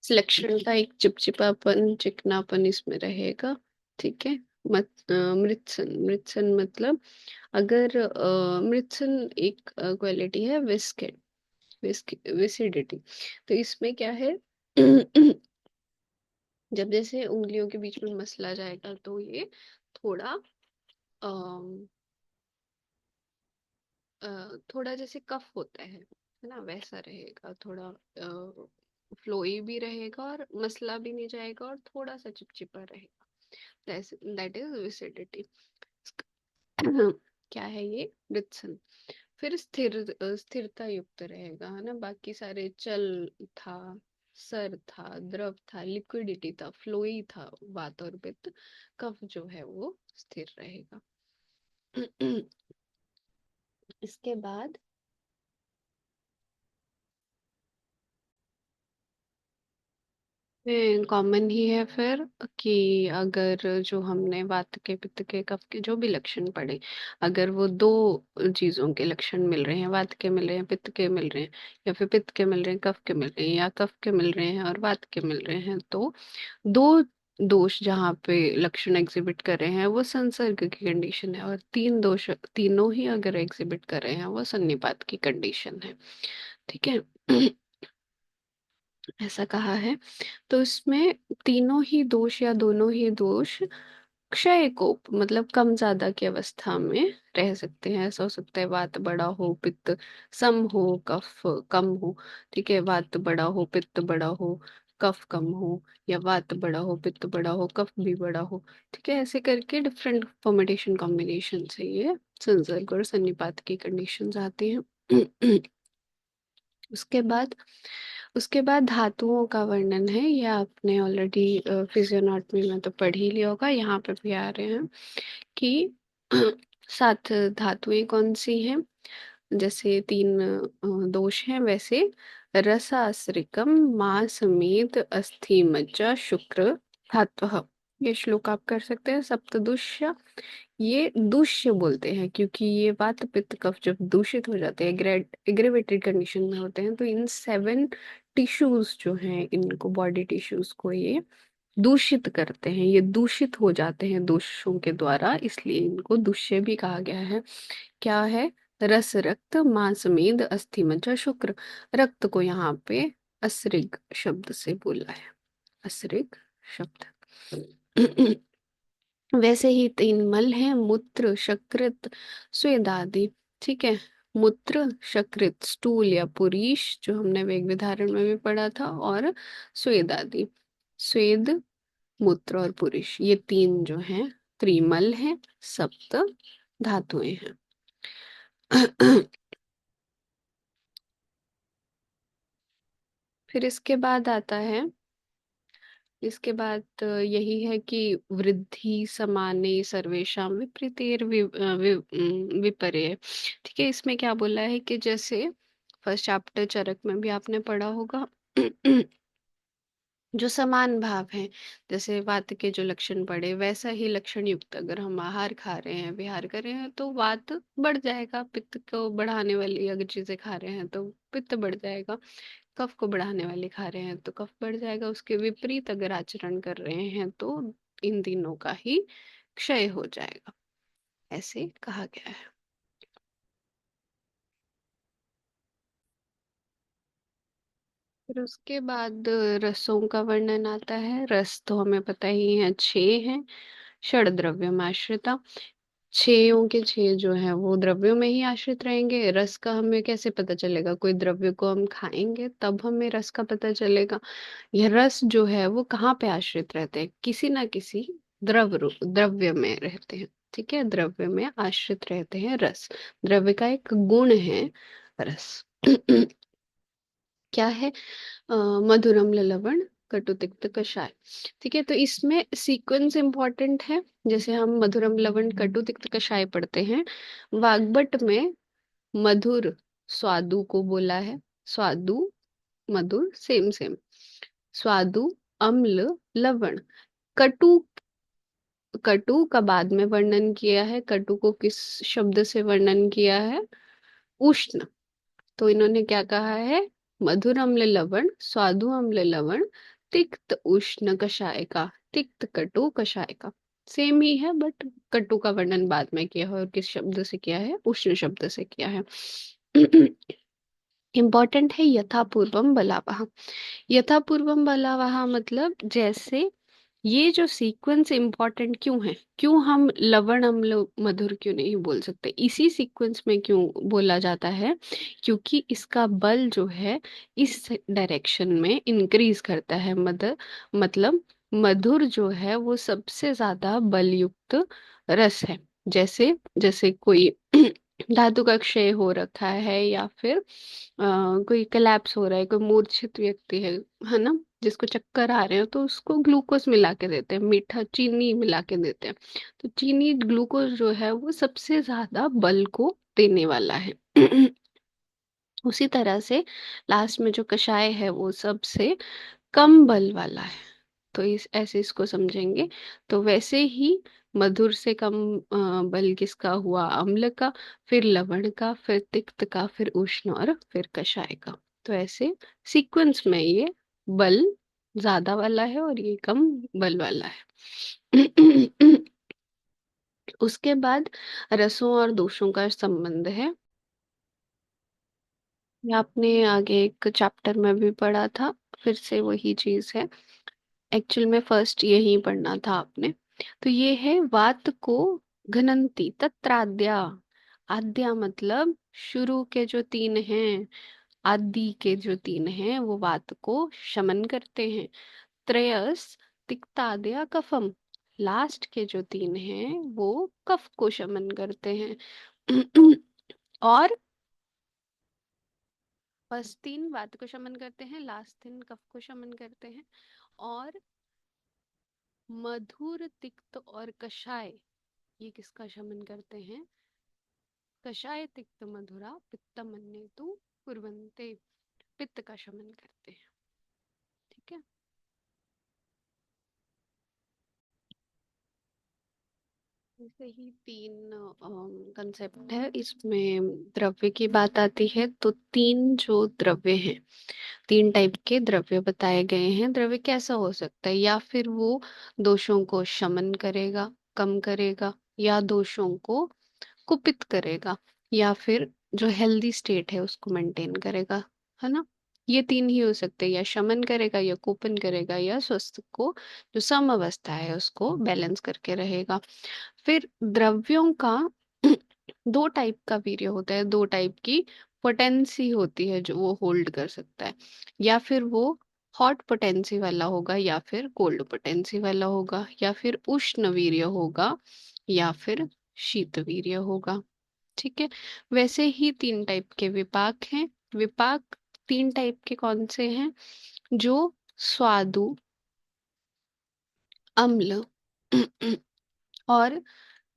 S1: सिलेक्शन का एक चिपचिपापन, चिकनापन इसमें रहेगा। ठीक है। मृत्सन, मृत्सन मतलब अगर मृत्सन एक क्वालिटी है विस्केट, विसिडिटी। तो इसमें क्या है? जब जैसे उंगलियों के बीच में मसला जाएगा तो ये थोड़ा अम, थोड़ा जैसे कफ होता है ना, वैसा रहेगा, थोड़ा फ्लोई भी रहेगा और मसला भी नहीं जाएगा और थोड़ा सा चिपचिपा रहेगा, दैट इज विसिडिटी। क्या है ये? रित्सन। फिर स्थिरता युक्त रहेगा, है ना, बाकी सारे चल था, सर था, द्रव था, लिक्विडिटी था, फ्लोई था, वात और पित्त, कफ जो है वो स्थिर रहेगा। इसके बाद कॉमन ही है फिर कि अगर जो हमने वात के, पित्त के, कफ के जो भी लक्षण पढ़े, अगर वो दो चीजों के लक्षण मिल रहे हैं, वात के मिल रहे हैं, पित्त के मिल रहे हैं, या फिर पित्त के मिल रहे हैं, कफ के मिल रहे हैं, या कफ के मिल रहे हैं और वात के मिल रहे हैं, तो दो दोष जहाँ पे लक्षण एग्जिबिट कर रहे हैं वो संसर्ग की कंडीशन है, और तीन दोष, तीनों ही अगर एग्जिबिट कर रहे हैं वो सन्निपात की कंडीशन है। ठीक है। ऐसा कहा है। तो इसमें तीनों ही दोष या दोनों ही दोष क्षय को मतलब कम ज्यादा की अवस्था में रह सकते हैं। ऐसा हो सकता है वात बड़ा हो, पित्त सम हो, कफ कम हो। ठीक है, वात बड़ा हो, पित्त बड़ा हो, कफ कम हो, या वात बड़ा हो, पित्त बड़ा हो, कफ भी बड़ा हो। ठीक है, ऐसे करके डिफरेंट परम्यूटेशन कॉम्बिनेशन से ये संसर्ग और सन्निपात की कंडीशंस आती हैं। उसके बाद उसके बाद धातुओं का वर्णन है, ये आपने ऑलरेडी फिजियोनॉटमी में तो पढ़ ही लिया होगा, यहाँ पे भी आ रहे हैं कि सात धातुएं कौन सी हैं। जैसे तीन दोष हैं वैसे, रसासृकम, मांस, मेद, अस्थि, मज्जा, शुक्र धात्वः। ये श्लोक आप कर सकते हैं। सप्तदुष्य, ये दूष्य बोलते हैं क्योंकि ये वात पित्त कफ जब दूषित हो जाते हैं, एग्रेवेटेड कंडीशन में होते हैं, तो इन सेवन टिश्यूज जो हैं, इनको बॉडी टिश्यूज को ये दूषित करते हैं, ये दूषित हो जाते हैं दोषों के द्वारा, इसलिए इनको दुष्य भी कहा गया है। क्या है? रस, रक्त, मांस, मेद, अस्थि, मज्जा, शुक्र। रक्त को यहाँ पे असृग शब्द से बोला है, असृग शब्द। वैसे ही तीन मल हैं, मूत्र, शकृत, स्वेद आदि। ठीक है। मूत्र, शकृत स्टूल या पुरीश, जो हमने वेग विधारण में भी पढ़ा था, और स्वेद आदि, स्वेद, मूत्र और पुरीश, ये तीन जो हैं त्रिमल हैं, सप्त धातुएं हैं। फिर इसके बाद आता है, इसके बाद यही है कि वृद्धि समाने सर्वेषां विपरीतेर विपर्य। ठीक है। इसमें क्या बोला है कि जैसे फर्स्ट चैप्टर चरक में भी आपने पढ़ा होगा, जो समान भाव है, जैसे वात के जो लक्षण पड़े वैसा ही लक्षण युक्त अगर हम आहार खा रहे हैं, विहार कर रहे हैं, तो वात बढ़ जाएगा। पित्त को बढ़ाने वाली अगर चीजें खा रहे हैं तो पित्त बढ़ जाएगा। कफ को बढ़ाने वाले खा रहे हैं तो कफ बढ़ जाएगा। उसके विपरीत अगर आचरण कर रहे हैं तो इन तीनों का ही क्षय हो जाएगा, ऐसे कहा गया है। फिर उसके बाद रसों का वर्णन आता है। रस तो हमें पता ही है, छह हैं, षड द्रव्यम आश्रिता। छयों के छह जो है वो द्रव्यों में ही आश्रित रहेंगे। रस का हमें कैसे पता चलेगा? कोई द्रव्य को हम खाएंगे तब हमें रस का पता चलेगा। यह रस जो है वो कहाँ पे आश्रित रहते हैं? किसी ना किसी द्रव्य में रहते हैं। ठीक है। द्रव्य में आश्रित रहते हैं रस। द्रव्य का एक गुण है रस। क्या है? मधुरम ललवण कटु तिक्त कषाय। ठीक है। तो इसमें सीक्वेंस इंपॉर्टेंट है। जैसे हम मधुरम लवण कटु तिक्त कषाय पढ़ते हैं, वाग्भट में मधुर स्वादु को बोला है। स्वादु, मधुर सेम सेम। स्वादु, अम्ल, लवण। कटु, कटु का बाद में वर्णन किया है। कटु को किस शब्द से वर्णन किया है? उष्ण। तो इन्होंने क्या कहा है? मधुर अम्ल लवण, स्वादु अम्ल लवण, तिक्त उष्ण कषाय का, तिक्त कटु कषाय का। सेम ही है, बट कटु का वर्णन बाद में किया है। और किस शब्द से किया है? उष्ण शब्द से किया है। इंपॉर्टेंट है यथापूर्वम बलावह। यथापूर्वम बलावह मतलब जैसे, ये जो सीक्वेंस इंपॉर्टेंट क्यों है? क्यों हम लवण अम्ल मधुर क्यों नहीं बोल सकते? इसी सीक्वेंस में क्यों बोला जाता है? क्योंकि इसका बल जो है इस डायरेक्शन में इंक्रीज करता है। मतलब मधुर जो है वो सबसे ज्यादा बलयुक्त रस है। जैसे जैसे कोई धातु का क्षय हो रखा है, या फिर कोई कोलैप्स हो रहा है, कोई मूर्छित व्यक्ति है ना, जिसको चक्कर आ रहे हो, तो उसको ग्लूकोज मिला के देते हैं, मीठा चीनी मिला के देते हैं। तो चीनी ग्लूकोज जो है वो सबसे ज्यादा बल को देने वाला है। उसी तरह से लास्ट में जो कषाय है वो सबसे कम बल वाला है। तो इस ऐसे इसको समझेंगे। तो वैसे ही मधुर से कम बल किसका हुआ? अम्ल का, फिर लवण का, फिर तिक्त का, फिर उष्ण और फिर कषाय का। तो ऐसे सीक्वेंस में ये बल ज्यादा वाला है और ये कम बल वाला है। उसके बाद रसों और दोषों का संबंध है। ये आपने आगे एक चैप्टर में भी पढ़ा था, फिर से वही चीज है। एक्चुअल में फर्स्ट यही पढ़ना था आपने। तो ये है वात को घनंती तत्राद्या। आद्या मतलब शुरू के जो तीन हैं, आदि के जो तीन हैं वो वात को शमन करते हैं। त्रयस तिक्ताद्या कफम। लास्ट के जो तीन हैं वो कफ को शमन करते हैं। और फर्स्ट तीन वात को शमन करते हैं, लास्ट तीन कफ को शमन करते हैं। और मधुर, तिक्त और कषाय, ये किसका शमन करते हैं? कषाय तिक्त मधुरा पित्तमन्येतु कुर्वन्ते। पित्त का शमन करते हैं। ठीक है। ऐसे ही तीन कंसेप्ट है। इसमें द्रव्य की बात आती है तो तीन जो द्रव्य हैं, तीन टाइप के द्रव्य बताए गए हैं। द्रव्य कैसा हो सकता है? या फिर वो दोषों को शमन करेगा, कम करेगा, या दोषों को कुपित करेगा, या फिर जो हेल्दी स्टेट है उसको मेंटेन करेगा, है ना। ये तीन ही हो सकते हैं, या शमन करेगा, या कोपन करेगा, या स्वस्थ को जो सम अवस्था है उसको बैलेंस करके रहेगा। फिर द्रव्यों का दो टाइप का वीर्य होता है, दो टाइप की पोटेंसी होती है जो वो होल्ड कर सकता है। या फिर वो हॉट पोटेंसी वाला होगा, या फिर कोल्ड पोटेंसी वाला होगा, या फिर उष्ण वीर्य होगा, या फिर शीत वीर्य होगा। ठीक है। वैसे ही तीन टाइप के विपाक हैं। विपाक तीन टाइप के कौन से हैं? जो स्वादु, अम्ल और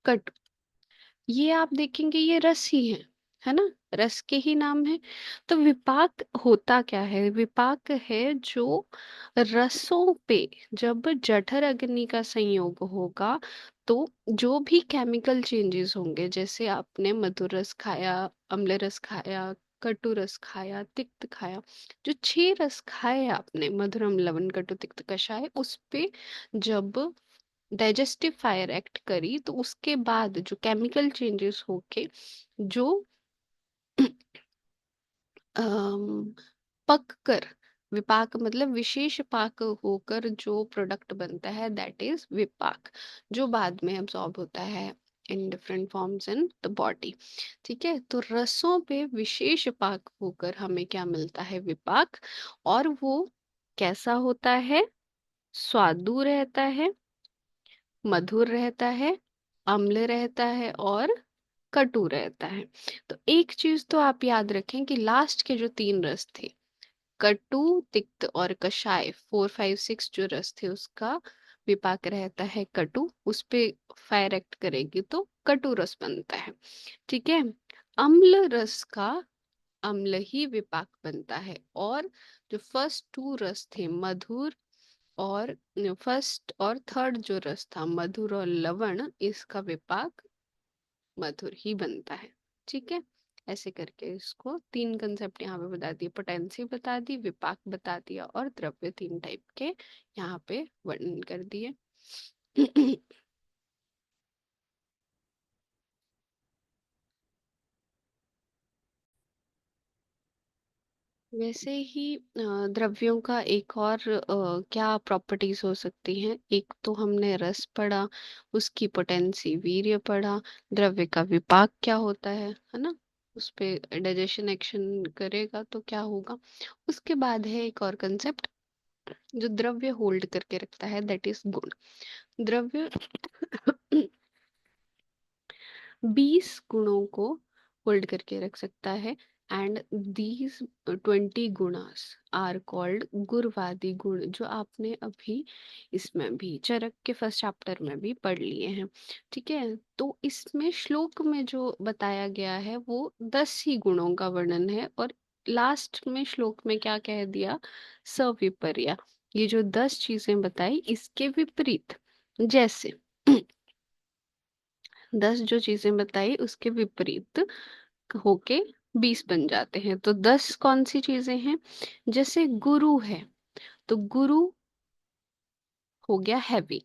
S1: कटु, ये आप देखेंगे ये रस ही है ना, रस के ही नाम है। तो विपाक होता क्या है? विपाक है जो रसों पे जब जठर अग्नि का संयोग होगा, तो जो भी केमिकल चेंजेस होंगे, जैसे आपने मधुर रस खाया, अम्ल रस खाया, कटु रस खाया, तिक्त खाया, जो छह रस खाए आपने, मधुरम लवण कटु तिक्त कषाय, उस पे जब डाइजेस्टिव फायर एक्ट करी, तो उसके बाद जो केमिकल चेंजेस होके जो अम, पक कर, विपाक मतलब विशेष पाक होकर जो प्रोडक्ट बनता है, दैट इज विपाक, जो बाद में अब्सॉर्ब होता है in different forms in the body. ठीक है। तो रसों पे विशेष पाक होकर हमें क्या मिलता है? विपाक। और वो कैसा होता है? स्वादु रहता है, मधुर रहता है, अम्ल रहता है और कटु रहता है। तो एक चीज तो आप याद रखें कि लास्ट के जो तीन रस थे, कटु, तिक्त और कषाय, 4, 5, 6 जो रस थे, उसका विपाक रहता है कटु। उस पे फायर एक्ट करेगी तो कटु रस बनता है। ठीक है। अम्ल रस का अम्ल ही विपाक बनता है। और जो फर्स्ट टू रस थे, मधुर और फर्स्ट और थर्ड जो रस था, मधुर और लवण, इसका विपाक मधुर ही बनता है। ठीक है। ऐसे करके इसको तीन कंसेप्ट यहाँ पे बता दिए, पोटेंसी बता दी, विपाक बता दिया, और द्रव्य तीन टाइप के यहाँ पे वर्णन कर दिए। वैसे ही द्रव्यों का एक और क्या प्रॉपर्टीज हो सकती हैं? एक तो हमने रस पढ़ा, उसकी पोटेंसी वीर्य पढ़ा, द्रव्य का विपाक क्या होता है ना, उस पे डाइजेशन एक्शन करेगा तो क्या होगा। उसके बाद है एक और कंसेप्ट जो द्रव्य होल्ड करके रखता है, दैट इज गुण। द्रव्य 20 गुणों को होल्ड करके रख सकता है। एंड दीज 20 गुणास आर कॉल्ड गुरवादी गुण, जो आपने अभी इसमें भी चरक के फर्स्ट चैप्टर में भी पढ़ लिए हैं। ठीक है। तो इसमें श्लोक में जो बताया गया है वो 10 ही गुणों का वर्णन है, और लास्ट में श्लोक में क्या कह दिया? सविपर्या। ये जो 10 चीजें बताई, इसके विपरीत, जैसे 10 जो चीजें बताई उसके विपरीत होके 20 बन जाते हैं। तो 10 कौन सी चीजें हैं? जैसे गुरु है, तो गुरु हो गया हैवी।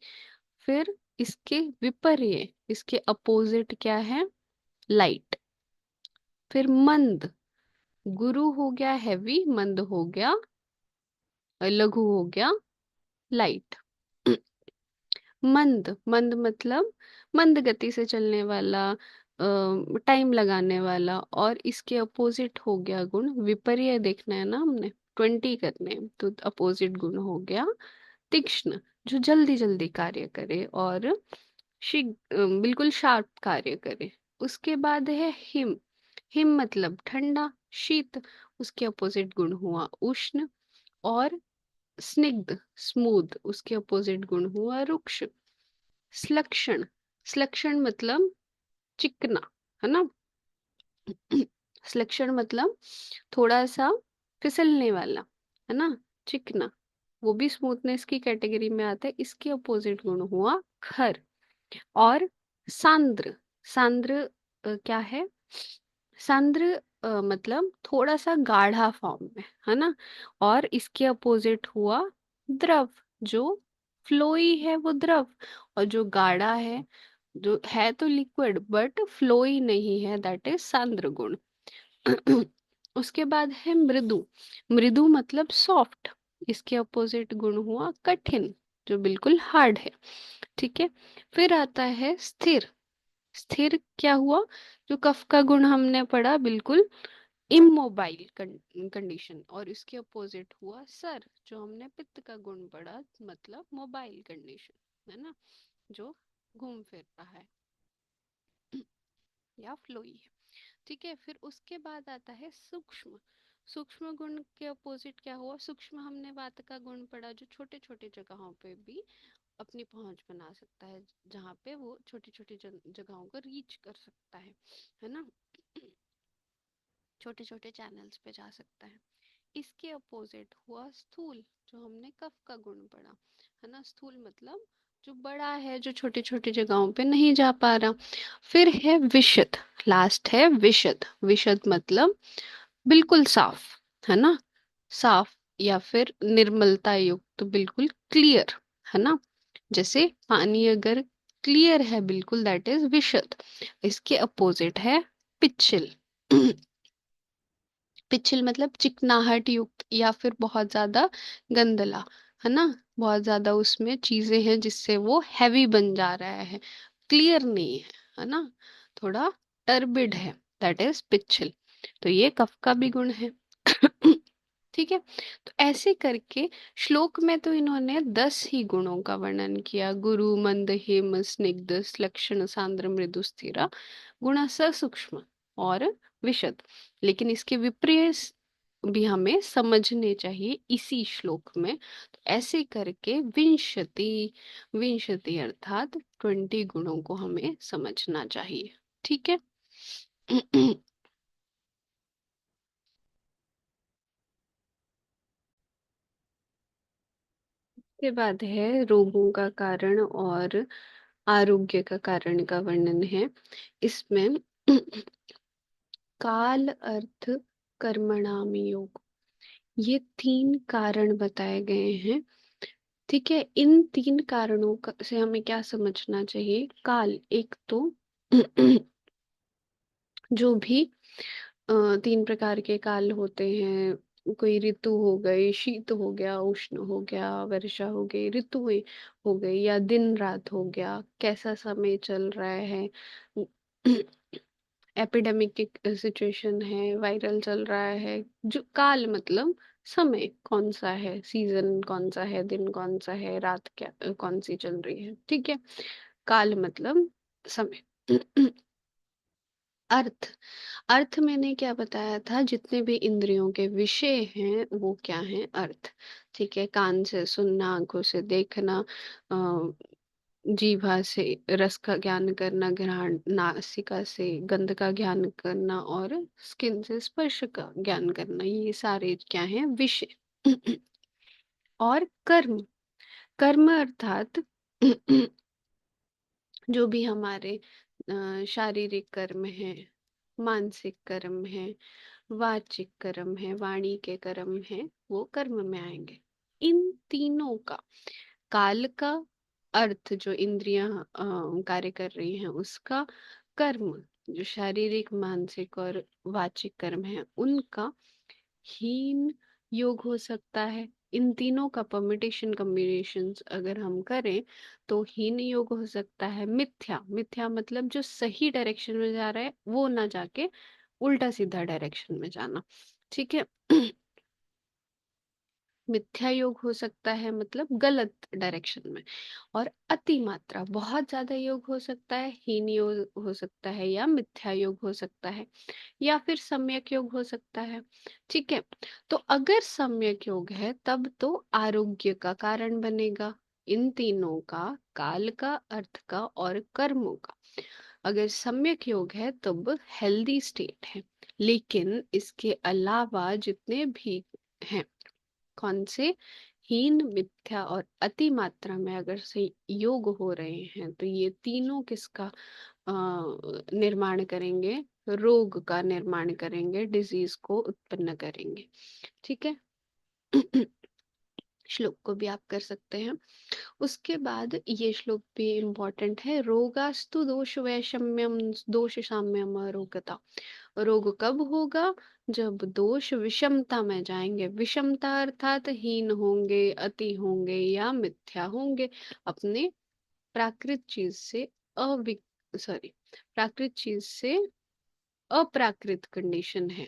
S1: फिर इसके विपर्य, इसके अपोजिट क्या है? लाइट। फिर मंद, गुरु हो गया हैवी, मंद हो गया, लघु हो गया लाइट। मंद, मंद मतलब मंद गति से चलने वाला, टाइम लगाने वाला। और इसके अपोजिट हो गया गुण, विपर्य देखना है ना हमने, 20 करने हैं, तो अपोजिट गुण हो गया तीक्ष्ण, जो जल्दी जल्दी कार्य करे और बिल्कुल शार्प कार्य करे। उसके बाद है हिम। हिम मतलब ठंडा, शीत। उसके अपोजिट गुण हुआ उष्ण। और स्निग्ध, स्मूथ, उसके अपोजिट गुण हुआ रुक्ष। स्लक्षण, स्लक्षण मतलब चिकना, है ना। स्लक्षण मतलब थोड़ा सा फिसलने वाला, है ना, चिकना, वो भी स्मूथनेस की कैटेगरी में आता है। इसके अपोजिट गुण हुआ खर। और सांद्र, सांद्र क्या है? सांद्र मतलब थोड़ा सा गाढ़ा फॉर्म में, है ना। और इसके अपोजिट हुआ द्रव, जो फ्लोई है वो द्रव, और जो गाढ़ा है, जो है तो लिक्विड बट फ्लोई नहीं है, दैट इज सांद्र गुण। उसके बाद है मृदु। मृदु मतलब सॉफ्ट। इसके अपोजिट गुण हुआ कठिन, जो बिल्कुल हार्ड है। ठीक है। फिर आता है स्थिर। स्थिर क्या हुआ? जो कफ का गुण हमने पढ़ा, बिल्कुल इमोबाइल कंडीशन। और इसके अपोजिट हुआ सर, जो हमने पित्त का गुण पढ़ा, मतलब मोबाइल कंडीशन, है ना, जो घूम फिर रहा है या फ्लोई है। ठीक है। फिर उसके बाद आता है सूक्ष्म। सूक्ष्म गुण के अपोजिट क्या हुआ? सूक्ष्म हमने वात का गुण पढ़ा, जो छोटे छोटे जगहों पे भी अपनी पहुंच बना सकता है, जहाँ पे वो छोटी छोटी जगहों को रीच कर सकता है ना, छोटे छोटे चैनल्स पे जा सकता है। इसके अपोजिट हुआ स्थूल, जो हमने कफ का गुण पढ़ा, है ना। स्थूल मतलब जो बड़ा है, जो छोटी छोटी जगहों पे नहीं जा पा रहा। फिर है विशद। लास्ट है विशद। विशद मतलब बिल्कुल साफ, है ना, साफ या फिर निर्मलता युक्त, तो बिल्कुल क्लियर, है ना। जैसे पानी अगर क्लियर है बिल्कुल, दैट इज विशद। इसके अपोजिट है पिच्छल। पिच्छल मतलब चिकनाहट युक्त या फिर बहुत ज्यादा गंदला, है ना। बहुत ज्यादा उसमें चीजें हैं जिससे वो हैवी बन जा रहा है, क्लियर नहीं है ना, थोड़ा टर्बिड है, दैट इज पिच्छल। तो ये कफ का भी गुण है। ठीक है। तो ऐसे करके श्लोक में तो इन्होंने 10 ही गुणों का वर्णन किया। गुरु मंद हेम स्निग्ध लक्षण सांद्र मृदु स्थिरा गुण सूक्ष्म और विशद। लेकिन इसके विपरीत भी हमें समझने चाहिए इसी श्लोक में। तो ऐसे करके विंशति, विंशति अर्थात 20 गुणों को हमें समझना चाहिए। ठीक है। के बाद है रोगों का कारण और आरोग्य का कारण का वर्णन है। इसमें काल अर्थ कर्मणाम योग, ये 3 कारण बताए गए हैं। ठीक है। इन 3 कारणों से हमें क्या समझना चाहिए? काल, एक तो जो भी 3 प्रकार के काल होते हैं, कोई ऋतु हो गई, शीत हो गया, उष्ण हो गया, वर्षा हो गई, ऋतुएं हो गई, या दिन रात हो गया, कैसा समय चल रहा है, एपिडेमिक की सिचुएशन है, वायरल चल रहा है। जो काल मतलब समय कौन सा है, सीजन कौन सा है, दिन कौन सा है, रात क्या कौन सी चल रही है। ठीक है। काल मतलब समय। अर्थ, अर्थ मैंने क्या बताया था? जितने भी इंद्रियों के विषय हैं वो क्या हैं? अर्थ। ठीक है। कान से सुनना, आंखों से देखना, जीभा से रस का ज्ञान करना, घ्राण, नासिका से गंध का ज्ञान करना, और स्किन से स्पर्श का ज्ञान करना, ये सारे क्या हैं? विषय। और कर्म, कर्म अर्थात जो भी हमारे शारीरिक कर्म है, मानसिक कर्म है, वाचिक कर्म है, वाणी के कर्म है, वो कर्म में आएंगे। इन तीनों का, काल का अर्थ जो इंद्रियां कार्य कर रही हैं उसका, कर्म जो शारीरिक मानसिक और वाचिक कर्म है उनका हीन योग हो सकता है। इन तीनों का परमिटेशन कॉम्बिनेशन अगर हम करें तो हीन योग हो सकता है। मिथ्या, मिथ्या मतलब जो सही डायरेक्शन में जा रहा है वो ना जाके उल्टा सीधा डायरेक्शन में जाना। ठीक है। मिथ्या योग हो सकता है मतलब गलत डायरेक्शन में। और अति मात्रा, बहुत ज्यादा योग हो सकता है, हीन योग हो सकता है, या मिथ्या योग हो सकता है, या फिर सम्यक योग हो सकता है। ठीक है। तो अगर सम्यक योग है तब तो आरोग्य का कारण बनेगा, इन तीनों का, काल का, अर्थ का और कर्मों का। अगर सम्यक योग है तब हेल्दी स्टेट है। लेकिन इसके अलावा जितने भी हैं, कौन से, हीन, मिथ्या और अति मात्रा में अगर से योग हो रहे हैं, तो ये तीनों किसका निर्माण करेंगे? रोग का निर्माण करेंगे, डिजीज को उत्पन्न करेंगे। ठीक है। श्लोक को भी आप कर सकते हैं। उसके बाद ये श्लोक भी इम्पोर्टेंट है, रोगास्तु दोष वैषम्यम दोष साम्यम अरोगता। रोग कब होगा? जब दोष विषमता में जाएंगे। विषमता अर्थात हीन होंगे, अति होंगे या मिथ्या होंगे। अपने प्राकृत चीज से अवि सॉरी प्राकृत चीज से अप्राकृत कंडीशन है।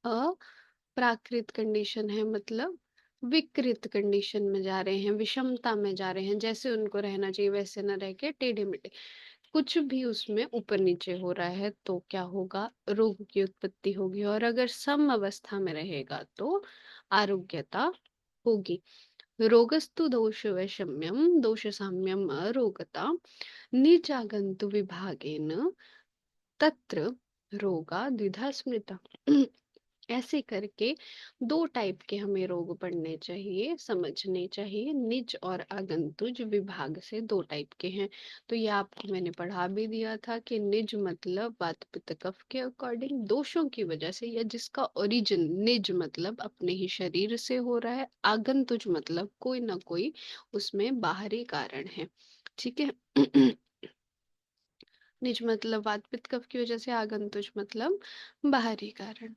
S1: अप्राकृत कंडीशन है मतलब विकृत कंडीशन में जा रहे हैं, विषमता में जा रहे हैं। जैसे उनको रहना चाहिए वैसे न रह के टेढ़े मेढ़े, कुछ भी उसमें ऊपर नीचे हो रहा है तो क्या होगा? रोग की उत्पत्ति होगी। और अगर सम अवस्था में रहेगा तो आरोग्यता होगी। रोगस्तु दोष वैषम्यम दोष साम्यम अरोगता निजागंतु विभागेन तत्र रोगा द्विधा स्मृता। ऐसे करके दो टाइप के हमें रोग पढ़ने चाहिए, समझने चाहिए। निज और आगंतुज विभाग से दो टाइप के हैं। तो ये आपको मैंने पढ़ा भी दिया था कि निज मतलब वात पित्त कफ के अकॉर्डिंग दोषों की वजह से, या जिसका ओरिजिन निज मतलब अपने ही शरीर से हो रहा है, आगंतुज मतलब कोई ना कोई उसमें बाहरी कारण है। ठीक है। निज मतलब वात पित्त कफ की वजह से, आगंतुज मतलब बाहरी कारण।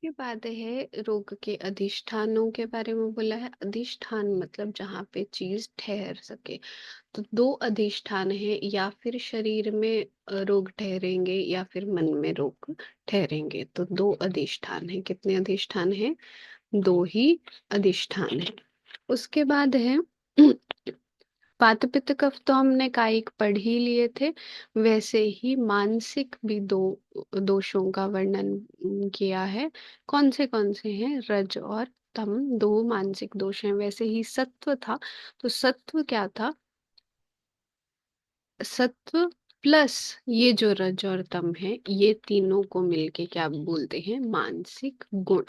S1: के बाद है रोग के अधिष्ठानों के बारे में बोला है। अधिष्ठान मतलब जहाँ पे चीज ठहर सके। तो दो अधिष्ठान है, या फिर शरीर में रोग ठहरेंगे या फिर मन में रोग ठहरेंगे। तो दो अधिष्ठान है। कितने अधिष्ठान है? दो ही अधिष्ठान है। उसके बाद है वात पित्त कफ, तो हमने कायिक पढ़ ही लिए थे। वैसे ही मानसिक भी दो दोषों का वर्णन किया है। कौन से हैं? रज और तम, दो मानसिक दोष हैं। वैसे ही सत्व था, तो सत्व क्या था? सत्व प्लस ये जो रज और तम है, ये तीनों को मिलके क्या बोलते हैं? मानसिक गुण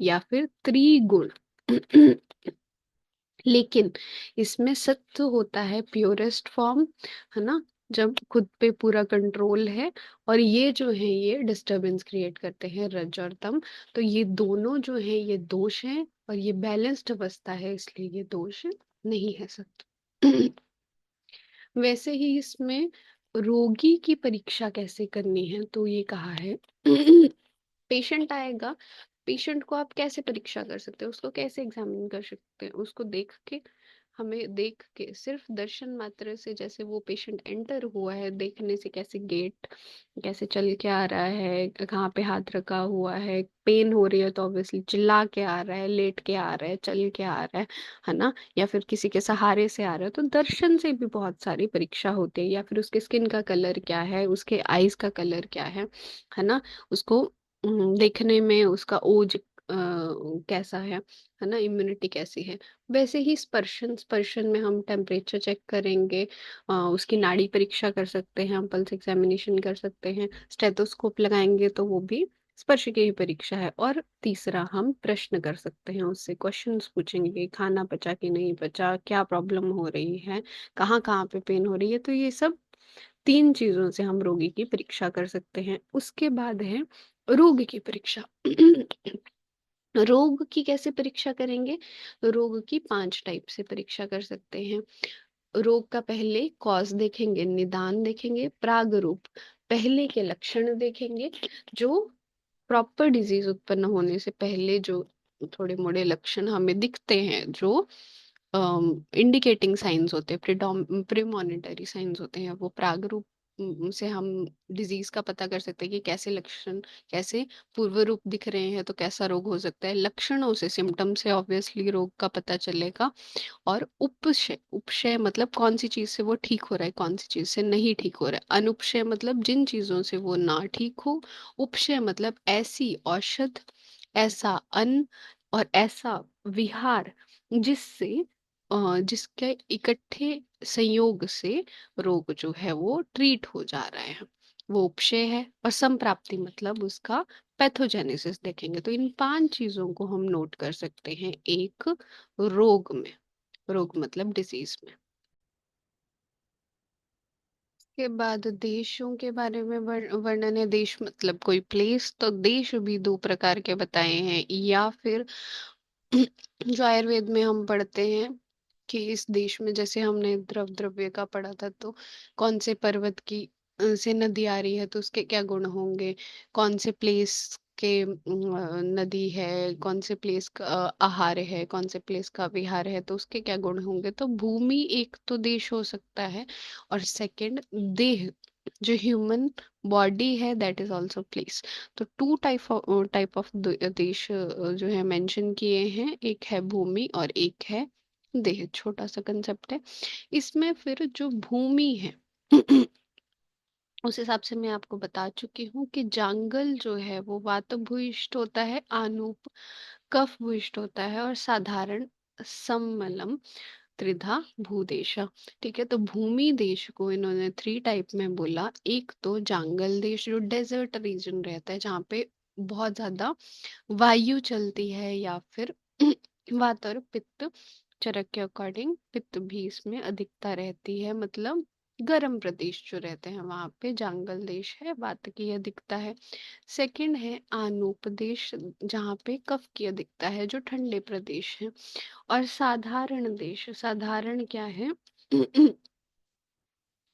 S1: या फिर त्रिगुण। लेकिन इसमें सत्व होता है प्योरेस्ट फॉर्म, है ना, जब खुद पे पूरा कंट्रोल है। और ये जो है ये डिस्टरबेंस क्रिएट करते हैं, रज और तम। तो ये दोनों जो है ये दोष हैं, और ये बैलेंस्ड अवस्था है, इसलिए ये दोष नहीं है सत्व। वैसे ही इसमें रोगी की परीक्षा कैसे करनी है, तो ये कहा है। पेशेंट आएगा, पेशेंट को आप कैसे परीक्षा कर सकते हैं? उसको कैसे एग्जामिन कर सकते हैं? उसको देख के, हमें देख के सिर्फ दर्शन मात्र से, जैसे वो पेशेंट एंटर हुआ है देखने से, कैसे गेट, कैसे चल के आ रहा है, कहाँ पे हाथ रखा हुआ है, पेन हो रही है तो ऑब्वियसली चिल्ला के आ रहा है, लेट के आ रहा है, चल के आ रहा है ना, या फिर किसी के सहारे से आ रहा है। तो दर्शन से भी बहुत सारी परीक्षा होती है। या फिर उसके स्किन का कलर क्या है, उसके आईज का कलर क्या है ना, उसको देखने में उसका ओज कैसा है ना, इम्यूनिटी कैसी है। वैसे ही स्पर्शन, स्पर्शन में हम टेम्परेचर चेक करेंगे, उसकी नाड़ी परीक्षा कर सकते हैं, हम पल्स एग्जामिनेशन कर सकते हैं, स्टेथोस्कोप लगाएंगे तो वो भी स्पर्श की ही परीक्षा है। और तीसरा, हम प्रश्न कर सकते हैं, उससे क्वेश्चंस पूछेंगे, खाना पचा कि नहीं पचा, क्या प्रॉब्लम हो रही है, कहाँ कहाँ पे पेन हो रही है। तो ये सब तीन चीजों से हम रोगी की परीक्षा कर सकते हैं। उसके बाद है रोग की परीक्षा। रोग की कैसे परीक्षा करेंगे? रोग की पांच टाइप से परीक्षा कर सकते हैं। रोग का पहले कॉज देखेंगे, निदान देखेंगे, प्राग रूप पहले के लक्षण देखेंगे, जो प्रॉपर डिजीज उत्पन्न होने से पहले जो थोड़े मोड़े लक्षण हमें दिखते हैं, जो इंडिकेटिंग साइंस होते हैं, प्रीमॉनिटरी साइंस होते हैं, वो प्राग रूप से हम डिजीज का पता कर सकते हैं कि कैसे लक्षण, कैसे पूर्व रूप दिख रहे हैं तो कैसा रोग हो सकता है। लक्षणों से, सिम्टम से ऑब्वियसली रोग का पता चलेगा। और उपशय, उपशय मतलब कौन सी चीज से वो ठीक हो रहा है, कौन सी चीज से नहीं ठीक हो रहा है। अनुपशय मतलब जिन चीजों से वो ना ठीक हो। उपशय मतलब ऐसी औषध, ऐसा अन्न और ऐसा विहार जिससे जिसके इकट्ठे संयोग से रोग जो है वो ट्रीट हो जा रहा है, वो उपशय है। और संप्राप्ति मतलब उसका पैथोजेनेसिस देखेंगे। तो इन पांच चीजों को हम नोट कर सकते हैं एक रोग में। रोग मतलब डिजीज में। के बाद देशों के बारे में वर्णन है। देश मतलब कोई प्लेस, तो देश भी दो प्रकार के बताए हैं। या फिर जो आयुर्वेद में हम पढ़ते हैं कि इस देश में, जैसे हमने द्रव्य का पढ़ा था, तो कौन से पर्वत की से नदी आ रही है तो उसके क्या गुण होंगे, कौन से प्लेस के नदी है, कौन से प्लेस का आहार है, कौन से प्लेस का विहार है, तो उसके क्या गुण होंगे। तो भूमि एक तो देश हो सकता है, और सेकंड देह, जो ह्यूमन बॉडी है, दैट इज ऑल्सो प्लेस। तो टू टाइप ऑफ देश जो है मेंशन किए हैं, एक है भूमि और एक है देह। छोटा सा कंसेप्ट है इसमें। फिर जो भूमि है उस हिसाब से मैं आपको बता चुकी हूँ कि जांगल जो है वो वात भूयिष्ठ होता है, आनूप कफ भूयिष्ठ होता है, और साधारण सम्मलम त्रिधा भूदेशा। ठीक है, तो भूमि देश को इन्होंने थ्री टाइप में बोला। एक तो जांगल देश, जो डेजर्ट रीजन रहता है, जहाँ पे बहुत ज्यादा वायु चलती है, या फिर वात और पित्त, चरक के अकॉर्डिंग पित्त भी इसमें अधिकता रहती है, मतलब गर्म प्रदेश जो रहते हैं वहां पे जांगल देश है, वात की अधिकता है। सेकंड है आनूप देश, जहाँ पे कफ की अधिकता है, जो ठंडे प्रदेश है। और साधारण देश, साधारण क्या है?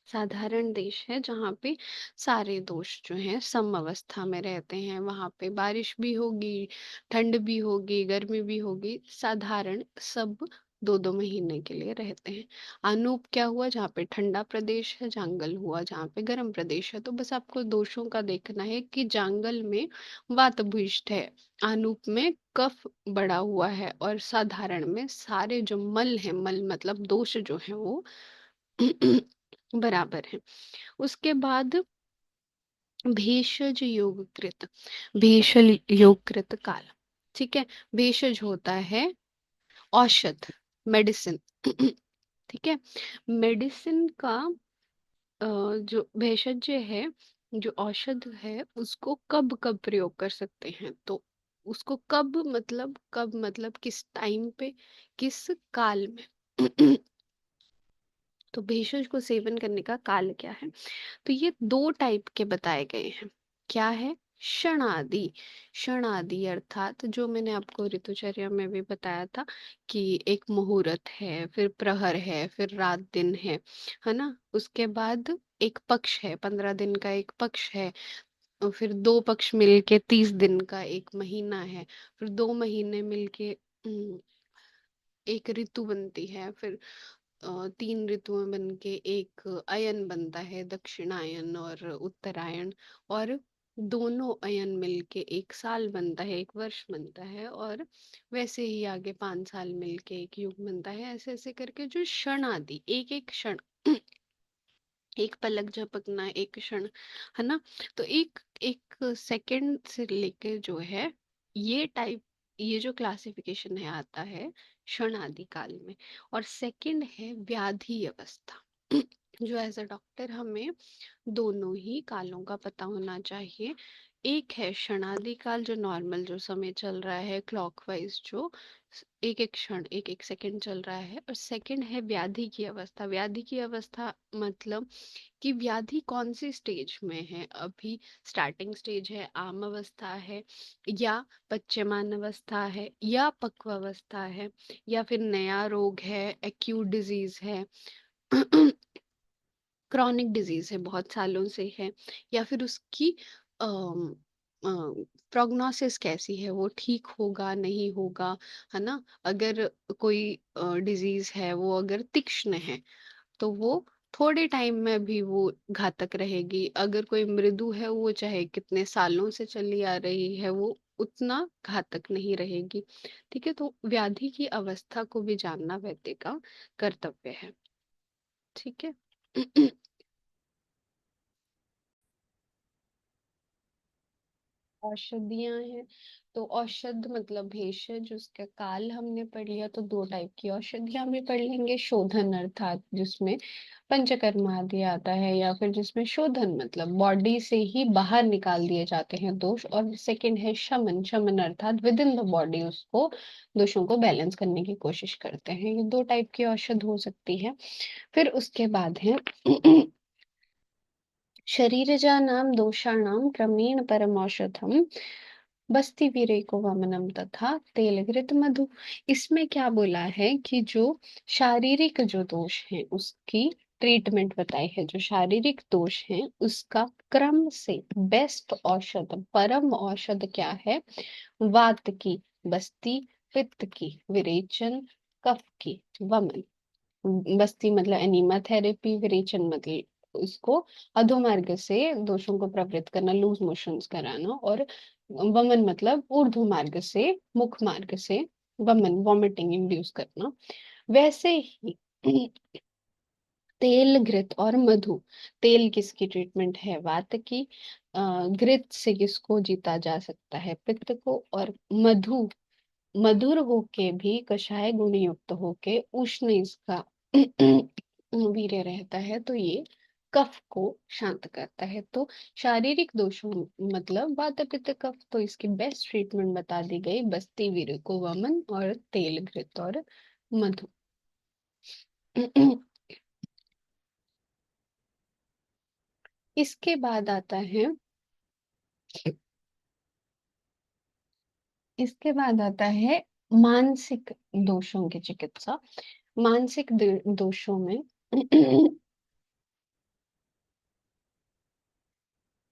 S1: साधारण देश है जहाँ पे सारे दोष जो हैं सम अवस्था में रहते हैं। वहां पे बारिश भी होगी, ठंड भी होगी, गर्मी भी होगी, साधारण सब दो दो महीने के लिए रहते हैं। अनूप क्या हुआ? जहाँ पे ठंडा प्रदेश है। जांगल हुआ जहाँ पे गर्म प्रदेश है। तो बस आपको दोषों का देखना है कि जांगल में वात भूयिष्ठ है, अनूप में कफ बढ़ा हुआ है, और साधारण में सारे जो मल है, मल मतलब दोष जो है वो बराबर है। उसके बाद भेषज योगकृत, भेषज योगकृत काल। ठीक है, भेषज होता है औषध, मेडिसिन। ठीक है, मेडिसिन का जो भेषज है, जो औषध है, उसको कब कब प्रयोग कर सकते हैं? तो उसको कब मतलब किस टाइम पे, किस काल में? तो भेषज को सेवन करने का काल क्या है? तो ये दो टाइप के बताए गए हैं। क्या है? क्षणादि। क्षणादि अर्थात जो मैंने आपको ऋतुचर्या में भी बताया था कि एक मुहूर्त है, फिर प्रहर है, फिर रात दिन है ना। उसके बाद एक पक्ष है, 15 दिन का एक पक्ष है, और फिर दो पक्ष मिलके 30 दिन का एक महीना है, फिर 2 महीने मिलके एक ऋतु बनती है, फिर 3 ऋतुएं बन के एक अयन बनता है, दक्षिणायन और उत्तरायण। और दोनों अयन मिलके एक साल बनता है, एक वर्ष बनता है। और वैसे ही आगे 5 साल मिलके एक युग बनता है। ऐसे ऐसे करके जो क्षण आदि, एक एक क्षण, एक पलक झपकना एक क्षण, है ना। तो एक एक सेकंड से लेके जो है, ये टाइप, ये जो क्लासिफिकेशन है आता है क्षण आदि काल में। और सेकंड है व्याधि अवस्था। जो एज अ डॉक्टर हमें दोनों ही कालों का पता होना चाहिए। एक है क्षणादि काल, जो नॉर्मल जो समय चल रहा है क्लॉकवाइज, जो एक एक क्षण एक एक सेकंड चल रहा है। और सेकंड है व्याधि की अवस्था। व्याधि की अवस्था मतलब कि व्याधि कौन सी स्टेज में है, अभी स्टार्टिंग स्टेज है, आम अवस्था है, या पच्यमान अवस्था है, या पक्व अवस्था है, या फिर नया रोग है, एक्यूट डिजीज है, क्रॉनिक डिजीज है, बहुत सालों से है, या फिर उसकी प्रोग्नोसिस कैसी है, वो ठीक होगा नहीं होगा, है ना। अगर कोई डिजीज है, वो अगर तीक्ष्ण है, तो वो थोड़े टाइम में भी वो घातक रहेगी। अगर कोई मृदु है, वो चाहे कितने सालों से चली आ रही है, वो उतना घातक नहीं रहेगी। ठीक है, तो व्याधि की अवस्था को भी जानना वैद्य का कर्तव्य है। ठीक है। औषधियां हैं, तो औषध मतलब भेषज, उसका काल हमने पढ़ लिया। तो दो टाइप की औषधियां भी पढ़ लेंगे। शोधन अर्थात जिसमें पंचकर्म आदि आता है, या फिर जिसमें शोधन मतलब बॉडी से ही बाहर निकाल दिए जाते हैं दोष। और सेकंड है शमन। शमन अर्थात विद इन द बॉडी उसको, दोषों को बैलेंस करने की कोशिश करते हैं। ये दो टाइप की औषध हो सकती है। फिर उसके बाद है शरीरजानां दोषाणां क्रमेण परमौषधम बस्ति वीरेको वमनम तथा तेलघृत मधु। इसमें क्या बोला है कि जो शारीरिक जो दोष है उसकी ट्रीटमेंट बताई है। जो शारीरिक दोष है उसका क्रम से बेस्ट औषध, परम औषध क्या है? वात की बस्ती, पित्त की विरेचन, कफ की वमन। बस्ती मतलब एनीमा थेरेपी, विरेचन मतलब उसको अधोमार्ग से दोषों को प्रवृत्त करना, लूज मोशंस कराना, और वमन मतलब ऊर्ध्व मार्ग से, मुख मार्ग से वमन, वॉमिटिंग इंड्यूस करना। वैसे ही तेल, घृत और मधु। तेल किसकी ट्रीटमेंट है? वात की। घृत से किसको जीता जा सकता है? पित्त को। और मधु मधुर होके भी कषाय गुण युक्त होके उष्ण इसका वीर्य रहता है, तो ये कफ को शांत करता है। तो शारीरिक दोषों मतलब वात पित्त कफ, तो इसकी बेस्ट ट्रीटमेंट बता दी गई बस्ती वीर्य को वमन और तेल, घृत और मधु। इसके बाद आता है इसके बाद आता है मानसिक दोषों की चिकित्सा। मानसिक दोषों में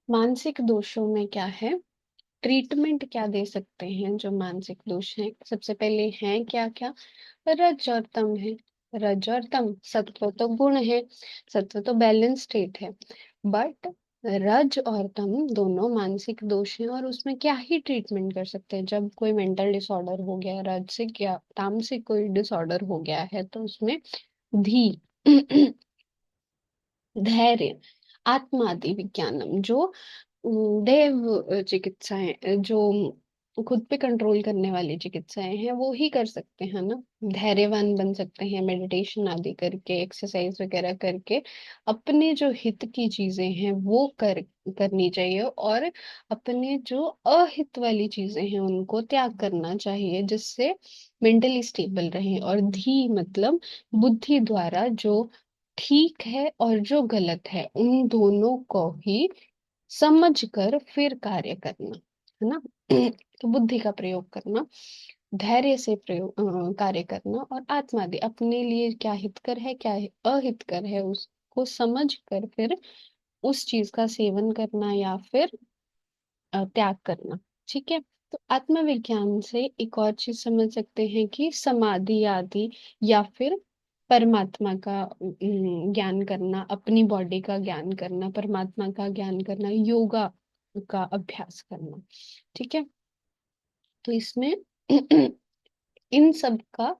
S1: मानसिक दोषों में क्या है? ट्रीटमेंट क्या दे सकते हैं जो मानसिक दोष हैं? सबसे पहले हैं क्या क्या? रज और तम है। रज और तम, सत्व तो गुण है, सत्व तो बैलेंस स्टेट है, बट रज और तम दोनों मानसिक दोष हैं। और उसमें क्या ही ट्रीटमेंट कर सकते हैं? जब कोई मेंटल डिसऑर्डर हो गया, राजसिक या तामसिक कोई डिसऑर्डर हो गया है, तो उसमें धी धैर्य, आत्मादि विज्ञानम, जो देव चिकित्साएं, जो खुद पे कंट्रोल करने वाली चिकित्साएं हैं, वो ही कर सकते हैं ना। धैर्यवान बन सकते हैं मेडिटेशन आदि करके, एक्सरसाइज वगैरह करके। अपने जो हित की चीजें हैं वो करनी चाहिए, और अपने जो अहित वाली चीजें हैं उनको त्याग करना चाहिए, जिससे मेंटली स्टेबल रहे। और धी मतलब बुद्धि द्वारा जो ठीक है और जो गलत है उन दोनों को ही समझ कर फिर कार्य करना, है ना। तो बुद्धि का प्रयोग करना, धैर्य से प्रयोग कार्य करना, और आत्मा दे अपने लिए क्या हितकर है, क्या अहितकर है, उसको समझ कर फिर उस चीज का सेवन करना या फिर त्याग करना। ठीक है। तो आत्मविज्ञान से एक और चीज समझ सकते हैं कि समाधि आदि, या फिर परमात्मा का ज्ञान करना, अपनी बॉडी का ज्ञान करना, परमात्मा का ज्ञान करना, योगा का अभ्यास करना। ठीक है। तो इसमें इन सब का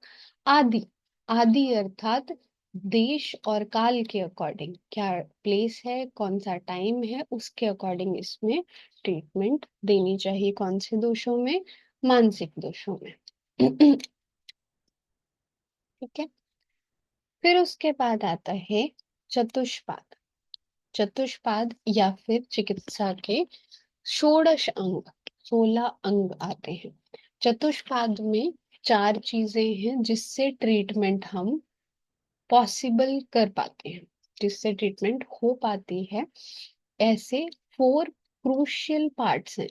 S1: आदि, आदि अर्थात देश और काल के अकॉर्डिंग, क्या प्लेस है, कौन सा टाइम है, उसके अकॉर्डिंग इसमें ट्रीटमेंट देनी चाहिए। कौन से दोषों में? मानसिक दोषों में। ठीक है। फिर उसके बाद आता है चतुष्पाद। चतुष्पाद या फिर चिकित्सा के षोडश अंग, 16 अंग आते हैं। चतुष्पाद में चार चीजें हैं जिससे ट्रीटमेंट हम पॉसिबल कर पाते हैं, जिससे ट्रीटमेंट हो पाती है। ऐसे 4 क्रूशियल पार्ट्स हैं,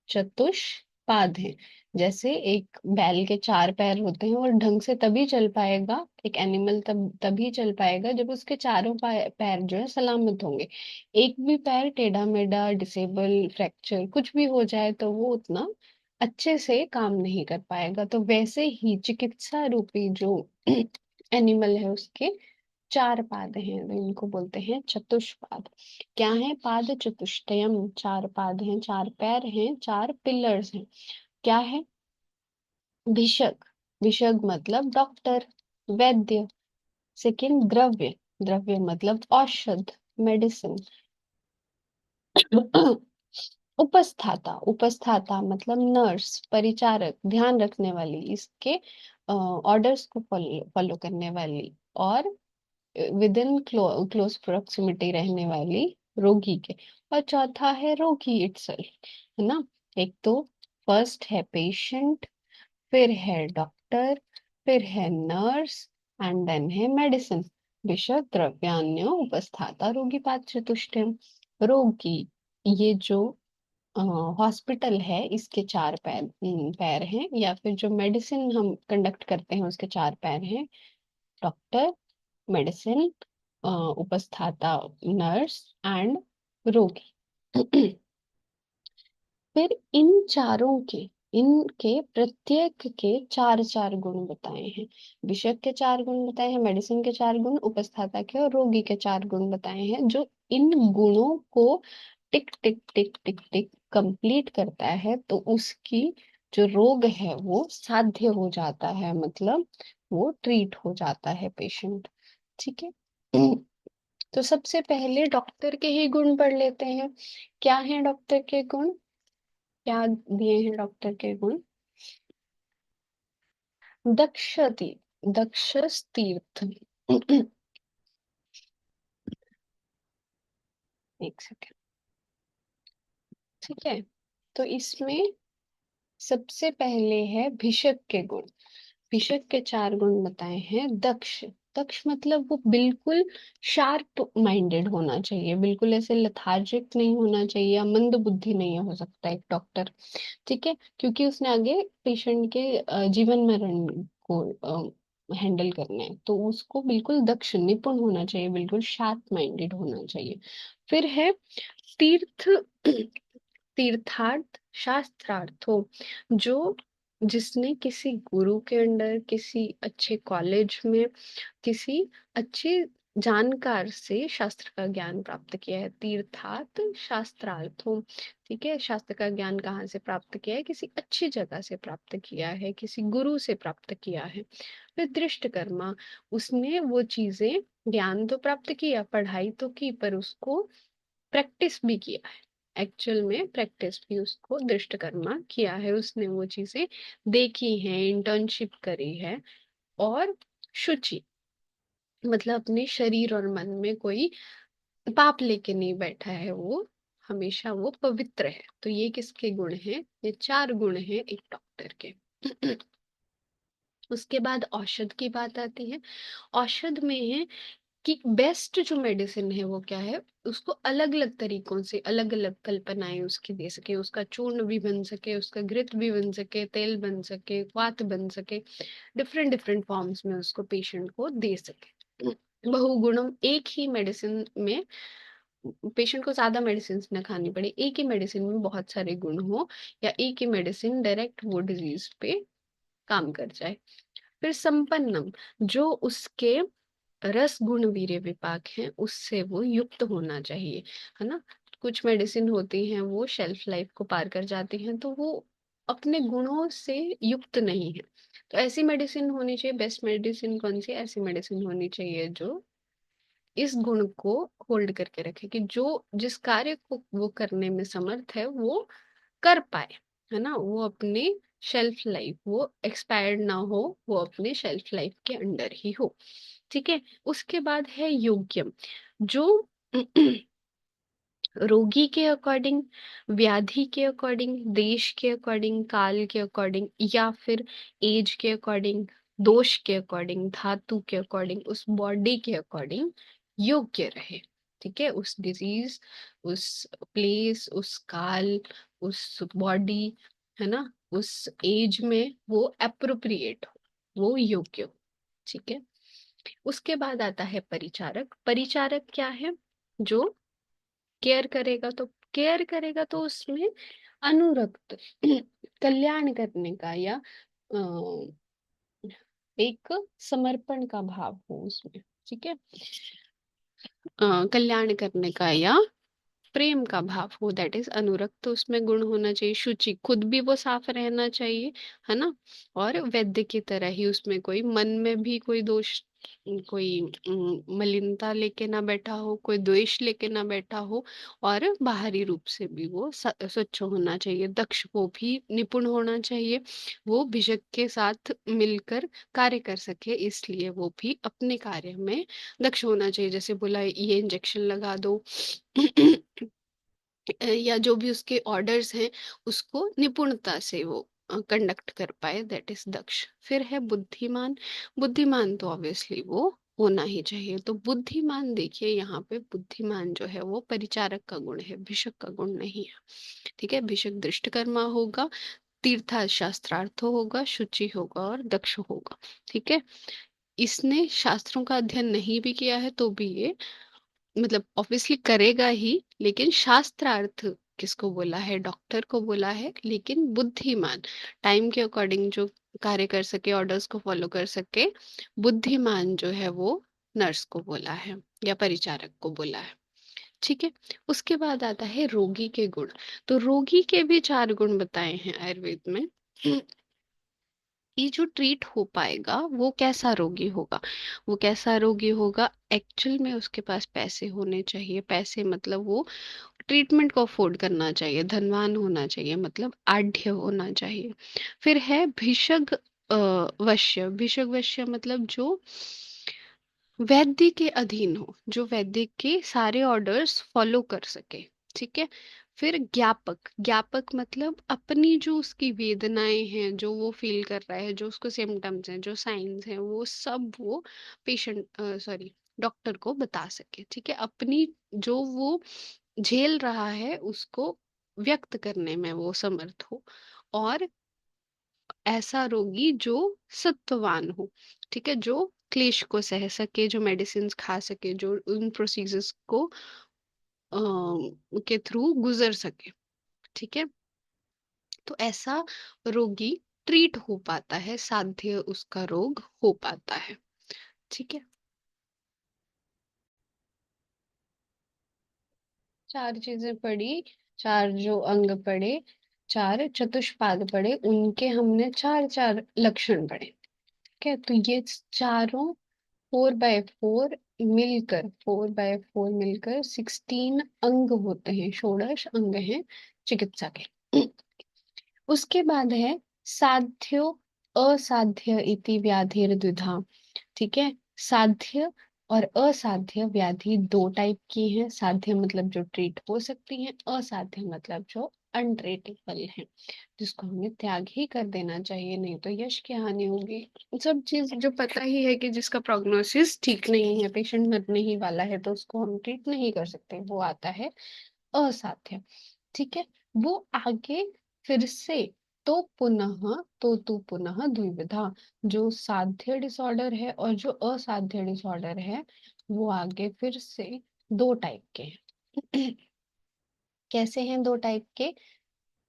S1: चतुष्पाद हैं। जैसे एक बैल के 4 पैर होते हैं, और ढंग से तभी चल पाएगा एक एनिमल, तभी चल पाएगा जब उसके चारों पैर जो है सलामत होंगे। एक भी पैर टेढ़ा मेढ़ा, डिसेबल, फ्रैक्चर कुछ भी हो जाए तो वो उतना अच्छे से काम नहीं कर पाएगा। तो वैसे ही चिकित्सा रूपी जो एनिमल है उसके 4 पाद हैं, तो इनको बोलते हैं चतुष्पाद। क्या है? पाद चतुष्टयम, 4 पाद हैं, 4 पैर हैं, 4 पिलर्स हैं। क्या है? भिषक, भिषक मतलब डॉक्टर, वैद्य। सेकंड द्रव्य, द्रव्य मतलब औषध, मेडिसिन। उपस्थाता, उपस्थाता मतलब नर्स, परिचारक, ध्यान रखने वाली, इसके ऑर्डर्स को फॉलो करने वाली, और विद इन क्लोज प्रोक्सिमिटी रहने वाली रोगी के। और चौथा है रोगी इटसेल्फ, है ना। एक तो फर्स्ट है पेशेंट, फिर है डॉक्टर, फिर है नर्स, एंड देन है मेडिसिन। विषय द्रव्यान्य उपस्थाता रोगी पात्र चतुष्टयम।
S2: रोगी, ये जो हॉस्पिटल है इसके चार पैर हैं, या फिर जो मेडिसिन हम कंडक्ट करते हैं उसके चार पैर हैं। डॉक्टर, मेडिसिन, उपस्थाता, नर्स एंड रोगी। फिर इन चारों के, इनके प्रत्येक के चार चार गुण बताए हैं। विषय के चार गुण बताए हैं, मेडिसिन के चार गुण, उपस्थाता के और रोगी के चार गुण बताए हैं। जो इन गुणों को टिक टिक टिक टिक टिक कंप्लीट करता है तो उसकी जो रोग है वो साध्य हो जाता है, मतलब वो ट्रीट हो जाता है पेशेंट। ठीक है। तो सबसे पहले डॉक्टर के ही गुण पढ़ लेते हैं। क्या है डॉक्टर के गुण? क्या दिए हैं डॉक्टर के गुण? दक्षति, दक्ष तीर्थ। एक सेकेंड। ठीक है। तो इसमें सबसे पहले है भिषक के गुण। भिषक के चार गुण बताए हैं। दक्ष, दक्ष मतलब वो बिल्कुल शार्प माइंडेड होना चाहिए, बिल्कुल ऐसे लथार्जिक नहीं होना चाहिए, या मंद बुद्धि नहीं हो सकता एक डॉक्टर। ठीक है, क्योंकि उसने आगे पेशेंट के जीवन मरण को हैंडल करना है, तो उसको बिल्कुल दक्ष निपुण होना चाहिए, बिल्कुल शार्प माइंडेड होना चाहिए। फिर है तीर्थ, तीर्थार्थ शास्त्रार्थो, जो जिसने किसी गुरु के अंडर, किसी अच्छे कॉलेज में, किसी अच्छे जानकार से शास्त्र का ज्ञान प्राप्त किया है। तीर्थार्थ शास्त्रार्थो। ठीक है, शास्त्र का ज्ञान कहाँ से प्राप्त किया है? किसी अच्छी जगह से प्राप्त किया है, किसी गुरु से प्राप्त किया है। फिर दृष्ट कर्मा, उसने वो चीजें, ज्ञान तो प्राप्त किया, पढ़ाई तो की, पर उसको प्रैक्टिस भी किया है। एक्चुअल में प्रैक्टिस भी उसको दृष्टकर्मा किया है, उसने वो चीजें देखी हैं, इंटर्नशिप करी है। और शुचि, मतलब अपने शरीर और मन में कोई पाप लेके नहीं बैठा है, वो हमेशा वो पवित्र है। तो ये किसके गुण हैं? ये चार गुण हैं एक डॉक्टर के। उसके बाद औषध की बात आती है। औषध में है कि बेस्ट जो मेडिसिन है वो क्या है, उसको अलग अलग तरीकों से अलग अलग कल्पनाएं उसकी दे सके, उसका चूर्ण भी बन सके, उसका घृत भी बन सके, तेल बन सके, वात बन सके, डिफरेंट डिफरेंट फॉर्म्स में उसको पेशेंट को दे सके। बहुगुणम, एक ही मेडिसिन में पेशेंट को ज्यादा मेडिसिन न खानी पड़े, एक ही मेडिसिन में बहुत सारे गुण हो, या एक ही मेडिसिन डायरेक्ट वो डिजीज पे काम कर जाए। फिर संपन्नम, जो उसके रस गुण वीर्य विपाक है उससे वो युक्त होना चाहिए, है ना। कुछ मेडिसिन होती हैं वो शेल्फ लाइफ को पार कर जाती हैं, तो वो अपने गुणों से युक्त नहीं है। तो ऐसी मेडिसिन होनी चाहिए। बेस्ट मेडिसिन कौन सी? ऐसी मेडिसिन होनी चाहिए जो इस गुण को होल्ड करके रखे, कि जो जिस कार्य को वो करने में समर्थ है वो कर पाए, है ना। वो अपने शेल्फ लाइफ, वो एक्सपायर्ड ना हो, वो अपने शेल्फ लाइफ के अंडर ही हो। ठीक है। उसके बाद है योग्यम, जो रोगी के अकॉर्डिंग, व्याधि के अकॉर्डिंग, देश के अकॉर्डिंग, काल के अकॉर्डिंग, या फिर एज के अकॉर्डिंग, दोष के अकॉर्डिंग, धातु के अकॉर्डिंग, उस बॉडी के अकॉर्डिंग योग्य रहे। ठीक है, उस डिजीज, उस प्लेस, उस काल, उस बॉडी, है ना, उस एज में वो अप्रोप्रिएट हो, वो योग्य हो। ठीक है। उसके बाद आता है परिचारक। परिचारक क्या है? जो केयर करेगा। तो केयर करेगा तो उसमें अनुरक्त, कल्याण करने का, या एक समर्पण का भाव हो उसमें। ठीक है। कल्याण करने का या प्रेम का भाव हो, दैट इज अनुरक्त। तो उसमें गुण होना चाहिए शुचि, खुद भी वो साफ रहना चाहिए, है ना। और वैद्य की तरह ही उसमें कोई मन में भी कोई दोष, कोई मलिनता लेके ना बैठा हो, कोई द्वेष लेके ना बैठा हो। और बाहरी रूप से भी वो स्वच्छ होना चाहिए। दक्ष, वो भी निपुण होना चाहिए, वो भिषक के साथ मिलकर कार्य कर सके, इसलिए वो भी अपने कार्य में दक्ष होना चाहिए। जैसे बोला ये इंजेक्शन लगा दो, या जो भी उसके ऑर्डर्स हैं उसको निपुणता से वो कंडक्ट कर पाए, दैट इज दक्ष। फिर है बुद्धिमान। बुद्धिमान तो ऑब्वियसली वो होना ही चाहिए। तो बुद्धिमान, देखिए यहाँ पे बुद्धिमान जो है वो परिचारक का गुण है, भिषक का गुण नहीं है। ठीक है, भिषक दृष्टकर्मा होगा, तीर्था शास्त्रार्थ होगा, शुचि होगा और दक्ष होगा। ठीक है, इसने शास्त्रों का अध्ययन नहीं भी किया है तो भी ये मतलब ऑब्वियसली करेगा ही, लेकिन शास्त्रार्थ किसको बोला है? डॉक्टर को बोला है। लेकिन बुद्धिमान, टाइम के अकॉर्डिंग जो कार्य कर सके, ऑर्डर्स को फॉलो कर सके, बुद्धिमान जो है वो नर्स को बोला है या परिचारक को बोला है। ठीक है, उसके बाद आता है रोगी के गुण। तो रोगी के भी 4 गुण बताए हैं आयुर्वेद में। ये जो ट्रीट हो पाएगा वो कैसा रोगी होगा? वो कैसा रोगी होगा? एक्चुअल में उसके पास पैसे होने चाहिए। पैसे मतलब वो ट्रीटमेंट को अफोर्ड करना चाहिए, धनवान होना चाहिए, मतलब आढ़्य होना चाहिए। फिर है भिषग वश्य। भिषग वश्य मतलब जो वैद्य के अधीन हो, जो वैद्य के सारे ऑर्डर्स फॉलो कर सके। ठीक है, फिर ज्ञापक। ज्ञापक मतलब अपनी जो उसकी वेदनाएं हैं, जो वो फील कर रहा है, जो उसको सिम्टम्स हैं, जो साइंस हैं, वो सब वो पेशेंट सॉरी डॉक्टर को बता सके। ठीक है, अपनी जो वो झेल रहा है उसको व्यक्त करने में वो समर्थ हो। और ऐसा रोगी जो सत्ववान हो। ठीक है, जो क्लेश को सह सके, जो मेडिसिन खा सके, जो उन प्रोसीजर्स को के थ्रू गुजर सके। ठीक है, तो ऐसा रोगी ट्रीट हो पाता है, साध्य उसका रोग हो पाता है। ठीक है, 4 चीजें पढ़ी, 4 जो अंग पढ़े, 4 चतुष्पाद पढ़े, उनके हमने 4 4 लक्षण पढ़े। ठीक है, तो ये चारों 4 बाय 4 मिलकर 16 अंग होते हैं, षोडश अंग हैं चिकित्सा के। उसके बाद है साध्यो असाध्य इति व्याधिर द्विधा। ठीक है, साध्य और असाध्य व्याधि 2 टाइप की हैं। साध्य मतलब जो ट्रीट हो सकती हैं, असाध्य मतलब जो अनट्रीटेबल है, जिसको हमें त्याग ही कर देना चाहिए, नहीं तो यश की हानि होगी। सब चीज जो पता ही है कि जिसका प्रोग्नोसिस ठीक नहीं है, पेशेंट मरने ही वाला है, तो उसको हम ट्रीट नहीं कर सकते, वो आता है असाध्य। ठीक है, वो आगे फिर से तो पुनः द्विविधा। जो साध्य डिसऑर्डर है और जो असाध्य डिसऑर्डर है वो आगे फिर से 2 टाइप के हैं। कैसे हैं 2 टाइप के?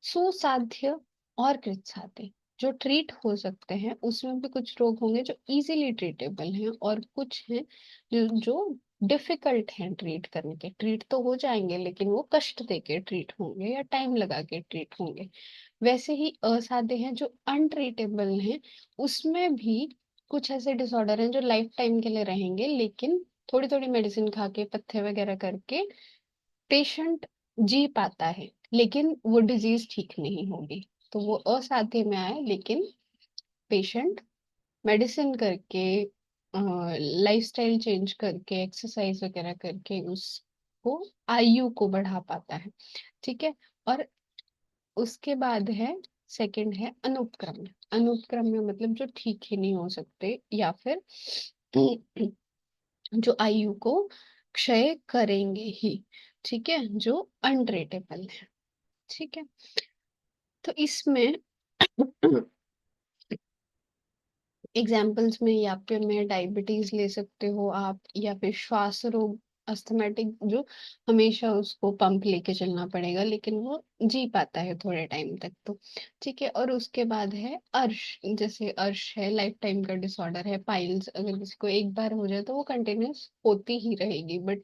S2: सुसाध्य और कृत्साध्य। जो ट्रीट हो सकते हैं उसमें भी कुछ रोग होंगे जो इजीली ट्रीटेबल हैं, और कुछ हैं जो डिफिकल्ट हैं ट्रीट करने के। ट्रीट तो हो जाएंगे लेकिन वो कष्ट देके ट्रीट होंगे या टाइम लगा के ट्रीट होंगे। वैसे ही असाध्य हैं जो अनट्रीटेबल हैं, उसमें भी कुछ ऐसे डिसऑर्डर हैं जो लाइफ टाइम के लिए रहेंगे, लेकिन थोड़ी थोड़ी मेडिसिन खा के, पथ्य वगैरह करके पेशेंट जी पाता है, लेकिन वो डिजीज ठीक नहीं होगी। तो वो असाध्य में आए, लेकिन पेशेंट मेडिसिन करके, लाइफस्टाइल चेंज करके, एक्सरसाइज वगैरह करके उसको आयु को बढ़ा पाता है। ठीक है, और उसके बाद है सेकंड है अनुपक्रम। अनुपक्रम में मतलब जो ठीक ही नहीं हो सकते, या फिर जो आयु को क्षय करेंगे ही। ठीक है, जो अनट्रीटेबल है। ठीक है, तो इसमें एग्जाम्पल्स में या फिर में डायबिटीज ले सकते हो आप, या फिर श्वास रोग, अस्थमेटिक, जो हमेशा उसको पंप लेके चलना पड़ेगा लेकिन वो जी पाता है थोड़े टाइम तक। तो ठीक है, और उसके बाद है अर्श। जैसे अर्श है, लाइफ टाइम का डिसऑर्डर है। पाइल्स अगर किसी को एक बार हो जाए तो वो कंटिन्यूस होती ही रहेगी, बट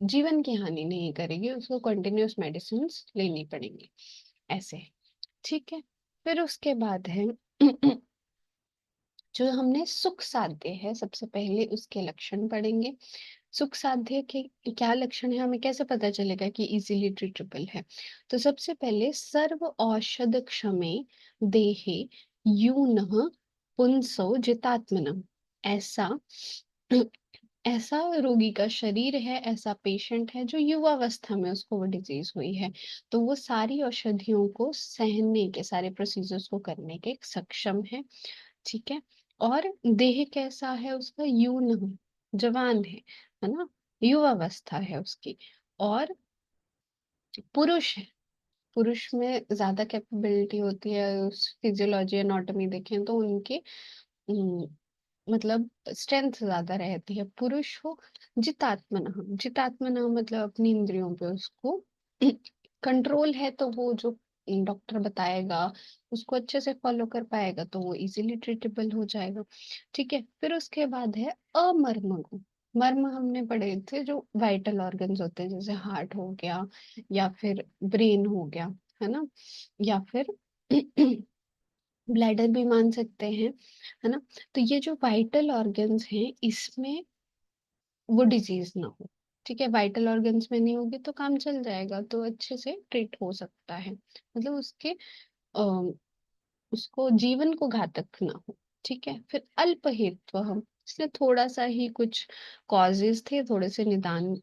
S2: जीवन की हानि नहीं करेगी, उसको कंटिन्यूस मेडिसिन लेनी पड़ेंगी ऐसे। ठीक है, फिर उसके बाद है जो हमने सुख साध्य है, सबसे पहले उसके लक्षण पढ़ेंगे। सुख साध्य के क्या लक्षण है, हमें कैसे पता चलेगा कि इजीली ट्रीटेबल है? तो सबसे पहले सर्व औषध क्षमे देहे यूनः पुंसो जितात्मनः। ऐसा ऐसा रोगी का शरीर है, ऐसा पेशेंट है जो युवावस्था में उसको वो डिजीज हुई है, तो वो सारी औषधियों को सहने के, सारे प्रोसीजर्स को करने के सक्षम है। ठीक है, और देह कैसा है उसका? यून, जवान है ना, युवावस्था है उसकी। और पुरुष है, पुरुष में ज्यादा कैपेबिलिटी होती है, उस फिजियोलॉजी एनाटॉमी देखें तो उनके मतलब स्ट्रेंथ ज्यादा रहती है। पुरुष हो जितात्मना, जितात्मना मतलब अपनी इंद्रियों पे उसको कंट्रोल है, तो वो जो डॉक्टर बताएगा उसको अच्छे से फॉलो कर पाएगा, तो वो इजीली ट्रीटेबल हो जाएगा। ठीक है, फिर उसके बाद है अमर्मगु। मर्म हमने पढ़े थे, जो वाइटल ऑर्गन्स होते हैं, जैसे हार्ट हो गया या फिर ब्रेन हो गया, है ना, या फिर ब्लैडर भी मान सकते हैं, है ना। तो ये जो वाइटल ऑर्गन्स हैं, इसमें वो डिजीज ना हो। ठीक है, वाइटल ऑर्गन्स में नहीं होगी तो काम चल जाएगा, तो अच्छे से ट्रीट हो सकता है, मतलब उसके अ, उसको जीवन को घातक ना हो। ठीक है, फिर अल्पहित्व हम, इसने थोड़ा सा ही कुछ कॉजेज थे, थोड़े से निदान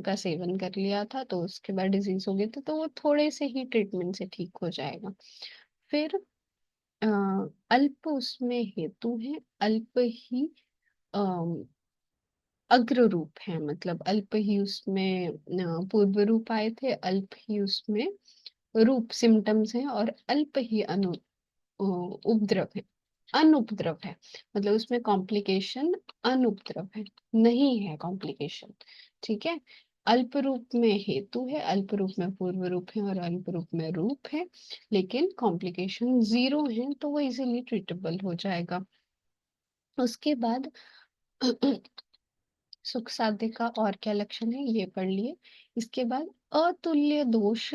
S2: का सेवन कर लिया था, तो उसके बाद डिजीज हो गई थी, तो वो थोड़े से ही ट्रीटमेंट से ठीक हो जाएगा। फिर अ, अल्प उसमें हेतु है, अल्प ही अग्र रूप है, मतलब अल्प ही उसमें पूर्व रूप आए थे, अल्प ही उसमें रूप सिम्टम्स हैं, और अल्प ही उपद्रव है, अनुपद्रव है, मतलब उसमें कॉम्प्लिकेशन अनुपद्रव है, नहीं है कॉम्प्लिकेशन। ठीक है, अल्प रूप में हेतु है, अल्प रूप में पूर्व रूप है, और अल्प रूप में रूप है, लेकिन कॉम्प्लिकेशन जीरो है, तो वो इजीली ट्रीटेबल हो जाएगा। उसके बाद सुख साध्य का और क्या लक्षण है ये पढ़ लिए। इसके बाद अतुल्य दोष,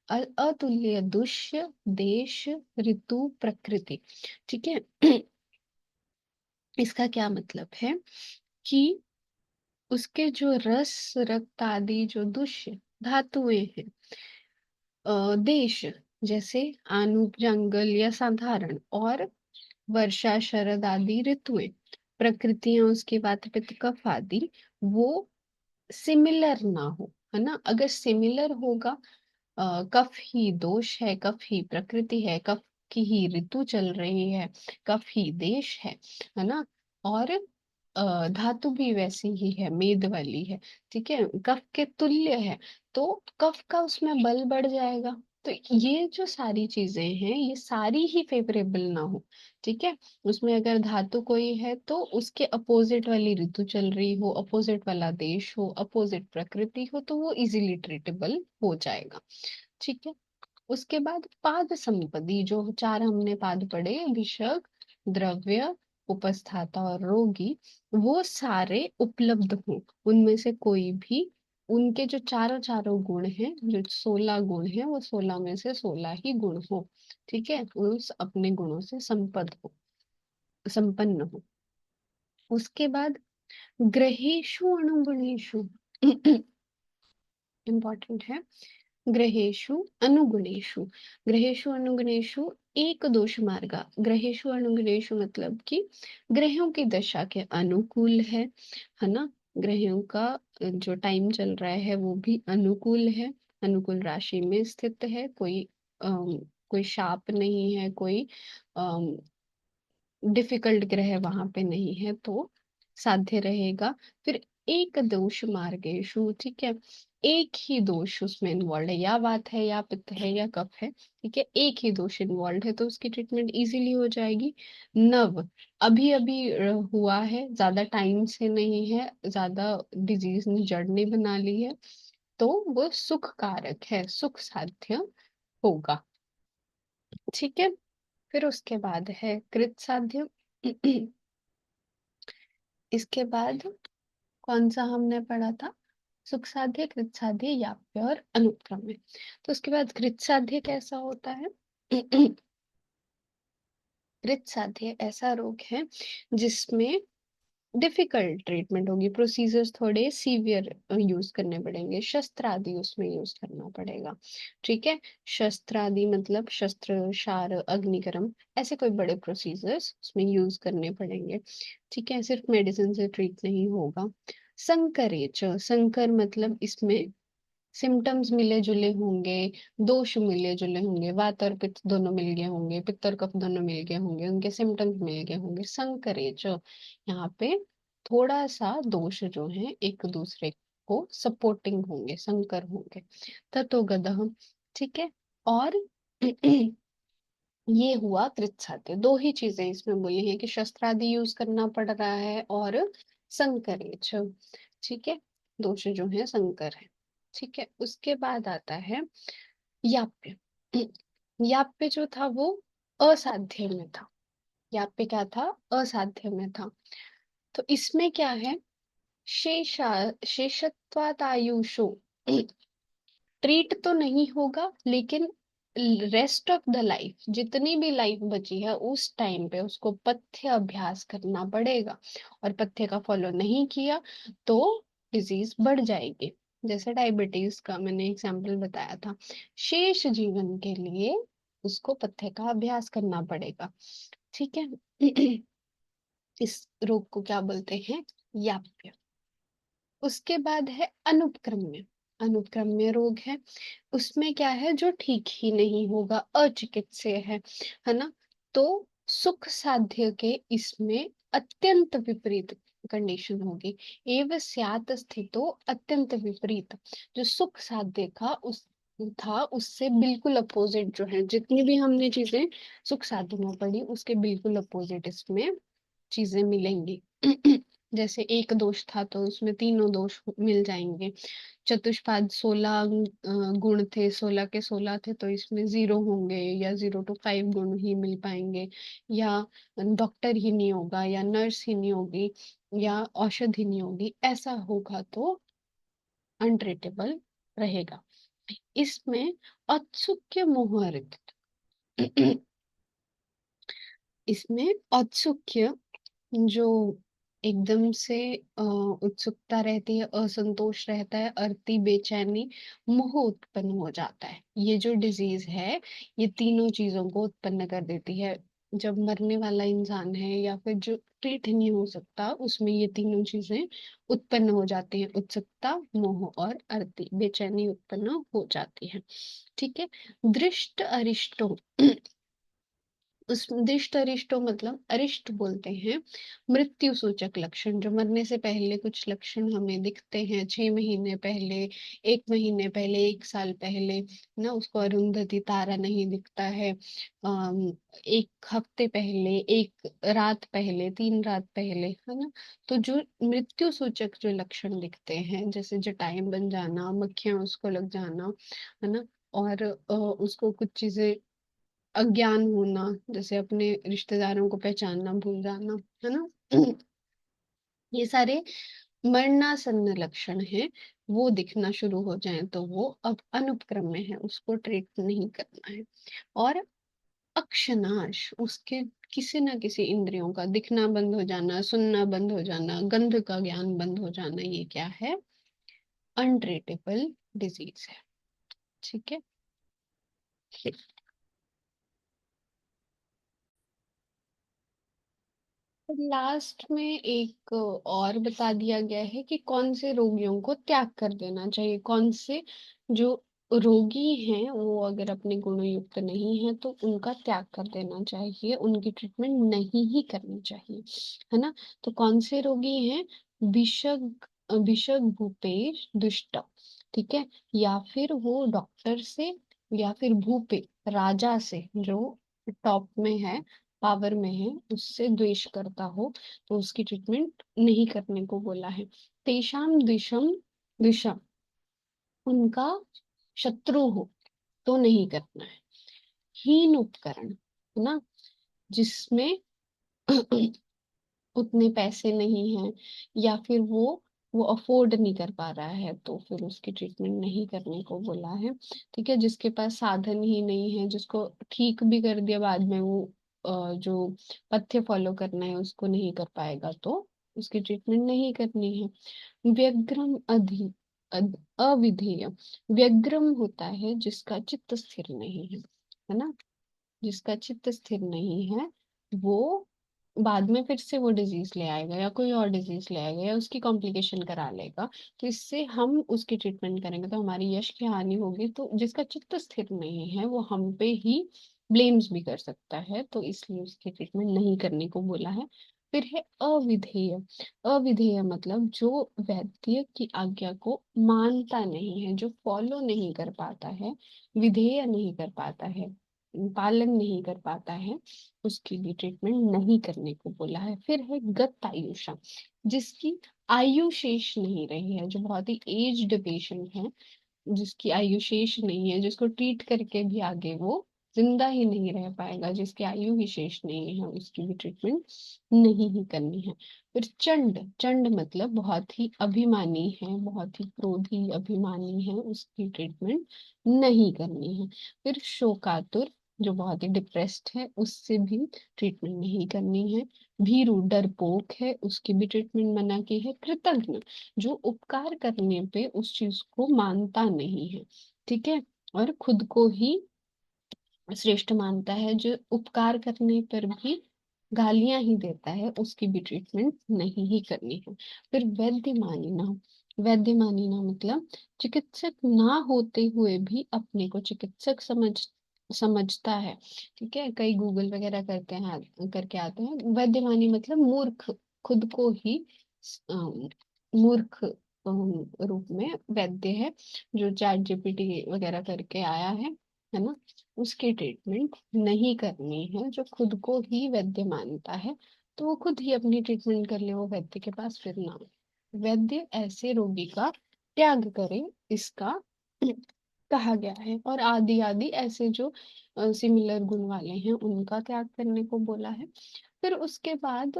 S2: अतुल्य दुष्य देश ऋतु प्रकृति। ठीक है, इसका क्या मतलब है कि उसके जो रस रक्त आदि जो दुष्य धातुएं हैं, देश जैसे आनूप जंगल या साधारण, और वर्षा शरद आदि ऋतुएं, प्रकृतियां उसकी वात पित्त कफ आदि, वो सिमिलर ना हो, है ना। अगर सिमिलर होगा, कफ ही दोष है, कफ ही प्रकृति है, कफ की ही ऋतु चल रही है, कफ ही देश है ना, और धातु भी वैसी ही है, मेद वाली है, ठीक है, कफ के तुल्य है, तो कफ का उसमें बल बढ़ जाएगा। तो ये जो सारी चीजें हैं, ये सारी ही फेवरेबल ना हो। ठीक है, उसमें अगर धातु कोई है तो उसके अपोजिट वाली ऋतु चल रही हो, अपोजिट वाला देश हो, अपोजिट प्रकृति हो, तो वो इजीली ट्रीटेबल हो जाएगा। ठीक है, उसके बाद पाद संपत्ति, जो चार हमने पाद पढ़े, विषग, द्रव्य, उपस्थाता और रोगी, वो सारे उपलब्ध हो, उनमें से कोई भी, उनके जो चारों चारों गुण हैं, जो 16 गुण हैं, वो 16 में से 16 ही गुण हो। ठीक है, उस अपने गुणों से संपन्न हो, संपन्न हो। उसके बाद ग्रहेषु अणुगुणेषु, इम्पोर्टेंट है, ग्रहेषु अनुगुणेषु, ग्रहेषु अनुगुणेषु एक दोष मार्गा। ग्रहेषु अनुगुणेषु मतलब कि ग्रहों की दशा के अनुकूल है ना, ग्रहों का जो टाइम चल रहा है वो भी अनुकूल है, अनुकूल राशि में स्थित है, कोई शाप नहीं है, कोई डिफिकल्ट ग्रह वहां पे नहीं है, तो साध्य रहेगा। फिर एक दोष मार्गेशु, ठीक है, एक ही दोष उसमें इन्वॉल्व है, या वात है या पित्त है या कफ है, ठीक है, एक ही दोष इन्वॉल्व है, तो उसकी ट्रीटमेंट इजीली हो जाएगी। नव, अभी अभी हुआ है, ज्यादा टाइम से नहीं है, ज्यादा डिजीज ने जड़ नहीं बना ली है, तो वो सुख कारक है, सुख साध्य होगा। ठीक है, फिर उसके बाद है कृत साध्य। इसके बाद कौन सा हमने पढ़ा था, सुख साध्य, कृत साध्य, याप्य और अनुक्रम्य। तो उसके बाद कृत साध्य कैसा होता है? कृत साध्य ऐसा रोग है जिसमें डिफिकल्ट ट्रीटमेंट होगी, प्रोसीजर्स थोड़े सीवियर यूज करने पड़ेंगे, शस्त्र आदि उसमें यूज करना पड़ेगा। ठीक है, शस्त्र आदि मतलब शस्त्र, शार, अग्निकर्म, ऐसे कोई बड़े प्रोसीजर्स उसमें यूज करने पड़ेंगे। ठीक है, सिर्फ मेडिसिन से ट्रीट नहीं होगा। संकरेच, संकर मतलब इसमें सिम्टम्स मिले जुले होंगे, दोष मिले जुले होंगे, वात और पित्त दोनों मिल गए होंगे, पित्त और कफ दोनों मिल गए होंगे, उनके सिम्टम्स मिल गए होंगे, संकरेच यहाँ पे थोड़ा सा दोष जो है एक दूसरे को सपोर्टिंग होंगे, संकर होंगे। ततो गदह, ठीक है। और ये हुआ कृत्साध्य। दो ही चीजें इसमें बोली हैं कि शस्त्र आदि यूज करना पड़ रहा है और संकरेच, ठीक है। दोष जो है संकर है, ठीक है। उसके बाद आता है याप्य। याप्य जो था वो असाध्य में था। याप्य क्या था? असाध्य में था। तो इसमें क्या है? शेषा शेषत्वात आयुषो, ट्रीट तो नहीं होगा लेकिन रेस्ट ऑफ द लाइफ, जितनी भी लाइफ बची है उस टाइम पे उसको पथ्य अभ्यास करना पड़ेगा। और पथ्य का फॉलो नहीं किया तो डिजीज बढ़ जाएगी। जैसे डायबिटीज का मैंने एग्जाम्पल बताया था, शेष जीवन के लिए उसको पथ्य का अभ्यास करना पड़ेगा, ठीक है। इस रोग को क्या बोलते हैं? याप्य। उसके बाद है अनुपक्रम्य। अनुपक्रम्य रोग है, उसमें क्या है? जो ठीक ही नहीं होगा, अचिकित्सीय है ना। तो सुख साध्य के इसमें अत्यंत विपरीत कंडीशन होगी। एव स्यात् स्थितो अत्यंत विपरीत। जो सुख साध्य का उस था उससे बिल्कुल अपोजिट जो है, जितनी भी हमने चीजें सुख साध्य में पढ़ी उसके बिल्कुल अपोजिट इसमें चीजें मिलेंगी। जैसे एक दोष था तो उसमें तीनों दोष मिल जाएंगे। चतुष्पाद 16 गुण थे, 16 के 16 थे, तो इसमें 0 होंगे या 0 to 5 गुण ही मिल पाएंगे। या डॉक्टर ही नहीं होगा या नर्स ही नहीं होगी या औषध ही नहीं होगी, ऐसा होगा तो अनट्रीटेबल रहेगा। इसमें औत्सुक्य मोहरित। इसमें औत्सुक्य जो एकदम से उत्सुकता रहती है, असंतोष रहता है, अति बेचैनी, मोह उत्पन्न हो जाता है। ये जो डिजीज है ये तीनों चीजों को उत्पन्न कर देती है। जब मरने वाला इंसान है या फिर जो ट्रीट नहीं हो सकता उसमें ये तीनों चीजें उत्पन्न हो जाती हैं। उत्सुकता, मोह और अति बेचैनी उत्पन्न हो जाती है, ठीक है। दृष्ट अरिष्टो। उस दृष्ट अरिष्टो मतलब अरिष्ट बोलते हैं मृत्यु सूचक लक्षण, जो मरने से पहले कुछ लक्षण हमें दिखते हैं, 6 महीने पहले, 1 महीने पहले, 1 साल पहले ना, उसको अरुंधति तारा नहीं दिखता है। 1 हफ्ते पहले, 1 रात पहले, 3 रात पहले, है ना। तो जो मृत्यु सूचक जो लक्षण दिखते हैं, जैसे जटायु बन जाना, मक्खियां उसको लग जाना, है ना। और उसको कुछ चीजें अज्ञान होना, जैसे अपने रिश्तेदारों को पहचानना भूल जाना, है ना। ये सारे मरणासन्न लक्षण हैं, वो दिखना शुरू हो जाए तो वो अब अनुपक्रम में है, उसको ट्रीट नहीं करना है। और अक्षनाश, उसके किसी ना किसी इंद्रियों का दिखना बंद हो जाना, सुनना बंद हो जाना, गंध का ज्ञान बंद हो जाना, ये क्या है? अनट्रीटेबल डिजीज है, ठीक है। लास्ट में एक और बता दिया गया है कि कौन से रोगियों को त्याग कर देना चाहिए। कौन से जो रोगी हैं वो अगर अपने गुण युक्त नहीं है तो उनका त्याग कर देना चाहिए, उनकी ट्रीटमेंट नहीं ही करनी चाहिए, है ना। तो कौन से रोगी हैं? विषग, विषग भूपेश दुष्ट, ठीक है। या फिर वो डॉक्टर से या फिर भूपे, राजा से जो टॉप में है, पावर में है, उससे द्वेष करता हो तो उसकी ट्रीटमेंट नहीं करने को बोला है। तेषाम द्विषम द्विषम, उनका शत्रु हो तो नहीं करना है। हीन उपकरण, है ना, जिसमें उतने पैसे नहीं हैं या फिर वो अफोर्ड नहीं कर पा रहा है तो फिर उसकी ट्रीटमेंट नहीं करने को बोला है, ठीक है। जिसके पास साधन ही नहीं है, जिसको ठीक भी कर दिया बाद में वो जो पथ्य फॉलो करना है उसको नहीं कर पाएगा तो उसकी ट्रीटमेंट नहीं करनी है। व्यग्रम अविधेय। व्यग्रम होता है जिसका चित्त स्थिर नहीं है ना। जिसका चित्त स्थिर नहीं है वो बाद में फिर से वो डिजीज ले आएगा या कोई और डिजीज ले आएगा या उसकी कॉम्प्लिकेशन करा लेगा। तो इससे हम उसकी ट्रीटमेंट करेंगे तो हमारी यश की हानि होगी। तो जिसका चित्त स्थिर नहीं है वो हम पे ही ब्लेम्स भी कर सकता है, तो इसलिए उसकी ट्रीटमेंट नहीं करने को बोला है। फिर है अविधेय। अविधेय मतलब जो वैद्य की आज्ञा को मानता नहीं है, जो फॉलो नहीं कर पाता है, विधेय नहीं कर पाता है, पालन नहीं कर पाता है, उसके लिए ट्रीटमेंट नहीं करने को बोला है। फिर है गत आयुषा, जिसकी आयु शेष नहीं रही है, जो बहुत ही एज्ड पेशेंट है, जिसकी आयु शेष नहीं है, जिसको ट्रीट करके भी आगे वो जिंदा ही नहीं रह पाएगा, जिसकी आयु ही शेष नहीं है, उसकी भी ट्रीटमेंट नहीं ही करनी है। फिर चंड। चंड मतलब बहुत ही अभिमानी है, बहुत ही क्रोधी अभिमानी है, उसकी ट्रीटमेंट नहीं करनी है। फिर शोकातुर, जो बहुत ही डिप्रेस्ड है, उससे भी ट्रीटमेंट नहीं करनी है। भीरू डरपोक है, उसकी भी ट्रीटमेंट मना की है। कृतज्ञ, जो उपकार करने पे उस चीज को मानता नहीं है, ठीक है, और खुद को ही श्रेष्ठ मानता है, जो उपकार करने पर भी गालियां ही देता है, उसकी भी ट्रीटमेंट नहीं ही करनी है। फिर वैद्य मानिना। वैद्य मानिना मतलब चिकित्सक ना होते हुए भी अपने को चिकित्सक समझता है, ठीक है, कई गूगल वगैरह करके आते हैं। वैद्य मानी मतलब मूर्ख, खुद को ही मूर्ख रूप में वैद्य है, जो चैट जीपीटी वगैरह करके आया है ना, उसकी ट्रीटमेंट नहीं करनी है। जो खुद को ही वैद्य मानता है, तो वो खुद ही अपनी ट्रीटमेंट कर ले, वो वैद्य के पास फिर ना आए। वैद्य ऐसे रोगी का त्याग करे, इसका कहा गया है। और आदि आदि ऐसे जो सिमिलर गुण वाले हैं, उनका त्याग करने को बोला है। फिर उसके बाद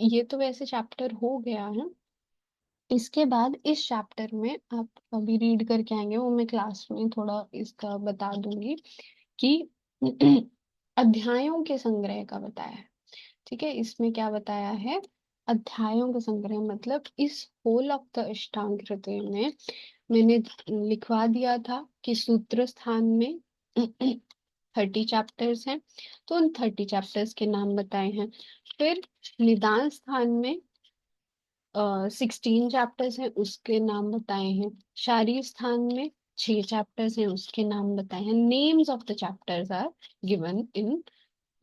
S2: ये तो वैसे चैप्टर हो गया है। इसके बाद इस चैप्टर में आप अभी रीड करके आएंगे, वो मैं क्लास में थोड़ा इसका बता दूंगी कि अध्यायों के संग्रह का बताया है, ठीक है। इसमें क्या बताया है, अध्यायों का संग्रह मतलब इस होल ऑफ द अष्टांग हृदय में मैंने लिखवा दिया था कि सूत्र स्थान में 30 चैप्टर्स हैं, तो उन 30 चैप्टर्स के नाम बताए हैं। फिर निदान स्थान में 16 चैप्टर्स हैं, उसके नाम बताए हैं। शारीर स्थान में 6 चैप्टर्स हैं, उसके नाम बताए हैं। Names of the chapters are given in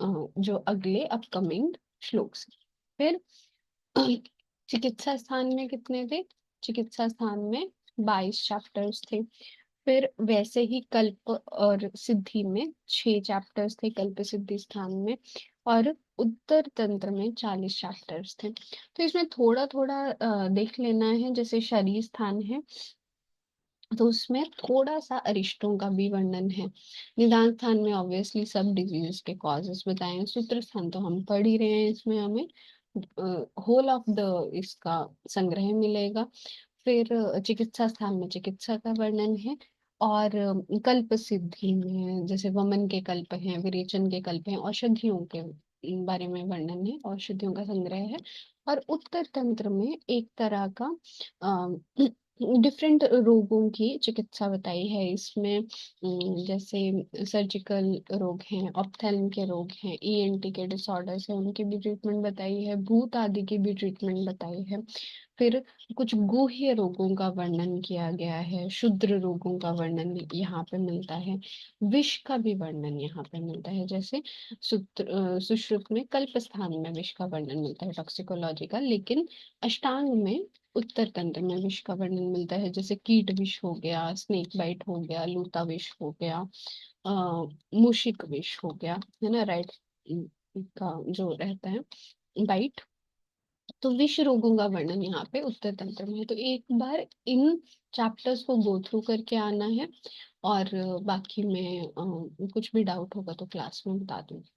S2: जो अगले अपकमिंग श्लोक्स। फिर चिकित्सा स्थान में कितने थे, चिकित्सा स्थान में 22 चैप्टर्स थे। फिर वैसे ही कल्प और सिद्धि में 6 चैप्टर्स थे, कल्प सिद्धि स्थान में। और उत्तर तंत्र में 40 चैप्टर्स थे। तो इसमें थोड़ा थोड़ा देख लेना है। जैसे शरीर स्थान है, तो उसमें थोड़ा सा अरिष्टों का भी वर्णन है। निदान स्थान में ऑब्वियसली सब डिजीज के कॉजेस बताए हैं। सूत्र स्थान तो हम पढ़ ही रहे हैं, इसमें हमें होल ऑफ द इसका संग्रह मिलेगा। फिर चिकित्सा स्थान में चिकित्सा का वर्णन है। और कल्प सिद्धि में जैसे वमन के कल्प हैं, विरेचन के कल्प हैं, औषधियों के बारे में वर्णन है, औषधियों का संग्रह है। और उत्तर तंत्र में एक तरह का डिफरेंट रोगों की चिकित्सा बताई है इसमें। जैसे सर्जिकल रोग हैं, ऑप्थेल्म के रोग हैं, ईएनटी के डिसऑर्डर्स हैं, उनकी भी ट्रीटमेंट बताई है। भूत आदि की भी ट्रीटमेंट बताई है। फिर कुछ गुह्य रोगों का वर्णन किया गया है, क्षुद्र रोगों का वर्णन यहाँ पे मिलता है। विष का भी वर्णन यहाँ पे मिलता है। जैसे सुश्रुत में कल्प स्थान में विष का वर्णन मिलता है, टॉक्सिकोलॉजी का। लेकिन अष्टांग में उत्तर तंत्र में विष का वर्णन मिलता है। जैसे कीट विष हो गया, स्नेक बाइट हो गया, लूता विष हो गया, मूषिक विष हो गया, है ना, राइट, का जो रहता है बाइट। तो विष रोगों का वर्णन यहाँ पे उत्तर तंत्र में है। तो एक बार इन चैप्टर्स को गो थ्रू करके आना है। और बाकी में कुछ भी डाउट होगा तो क्लास में बता दूंगी।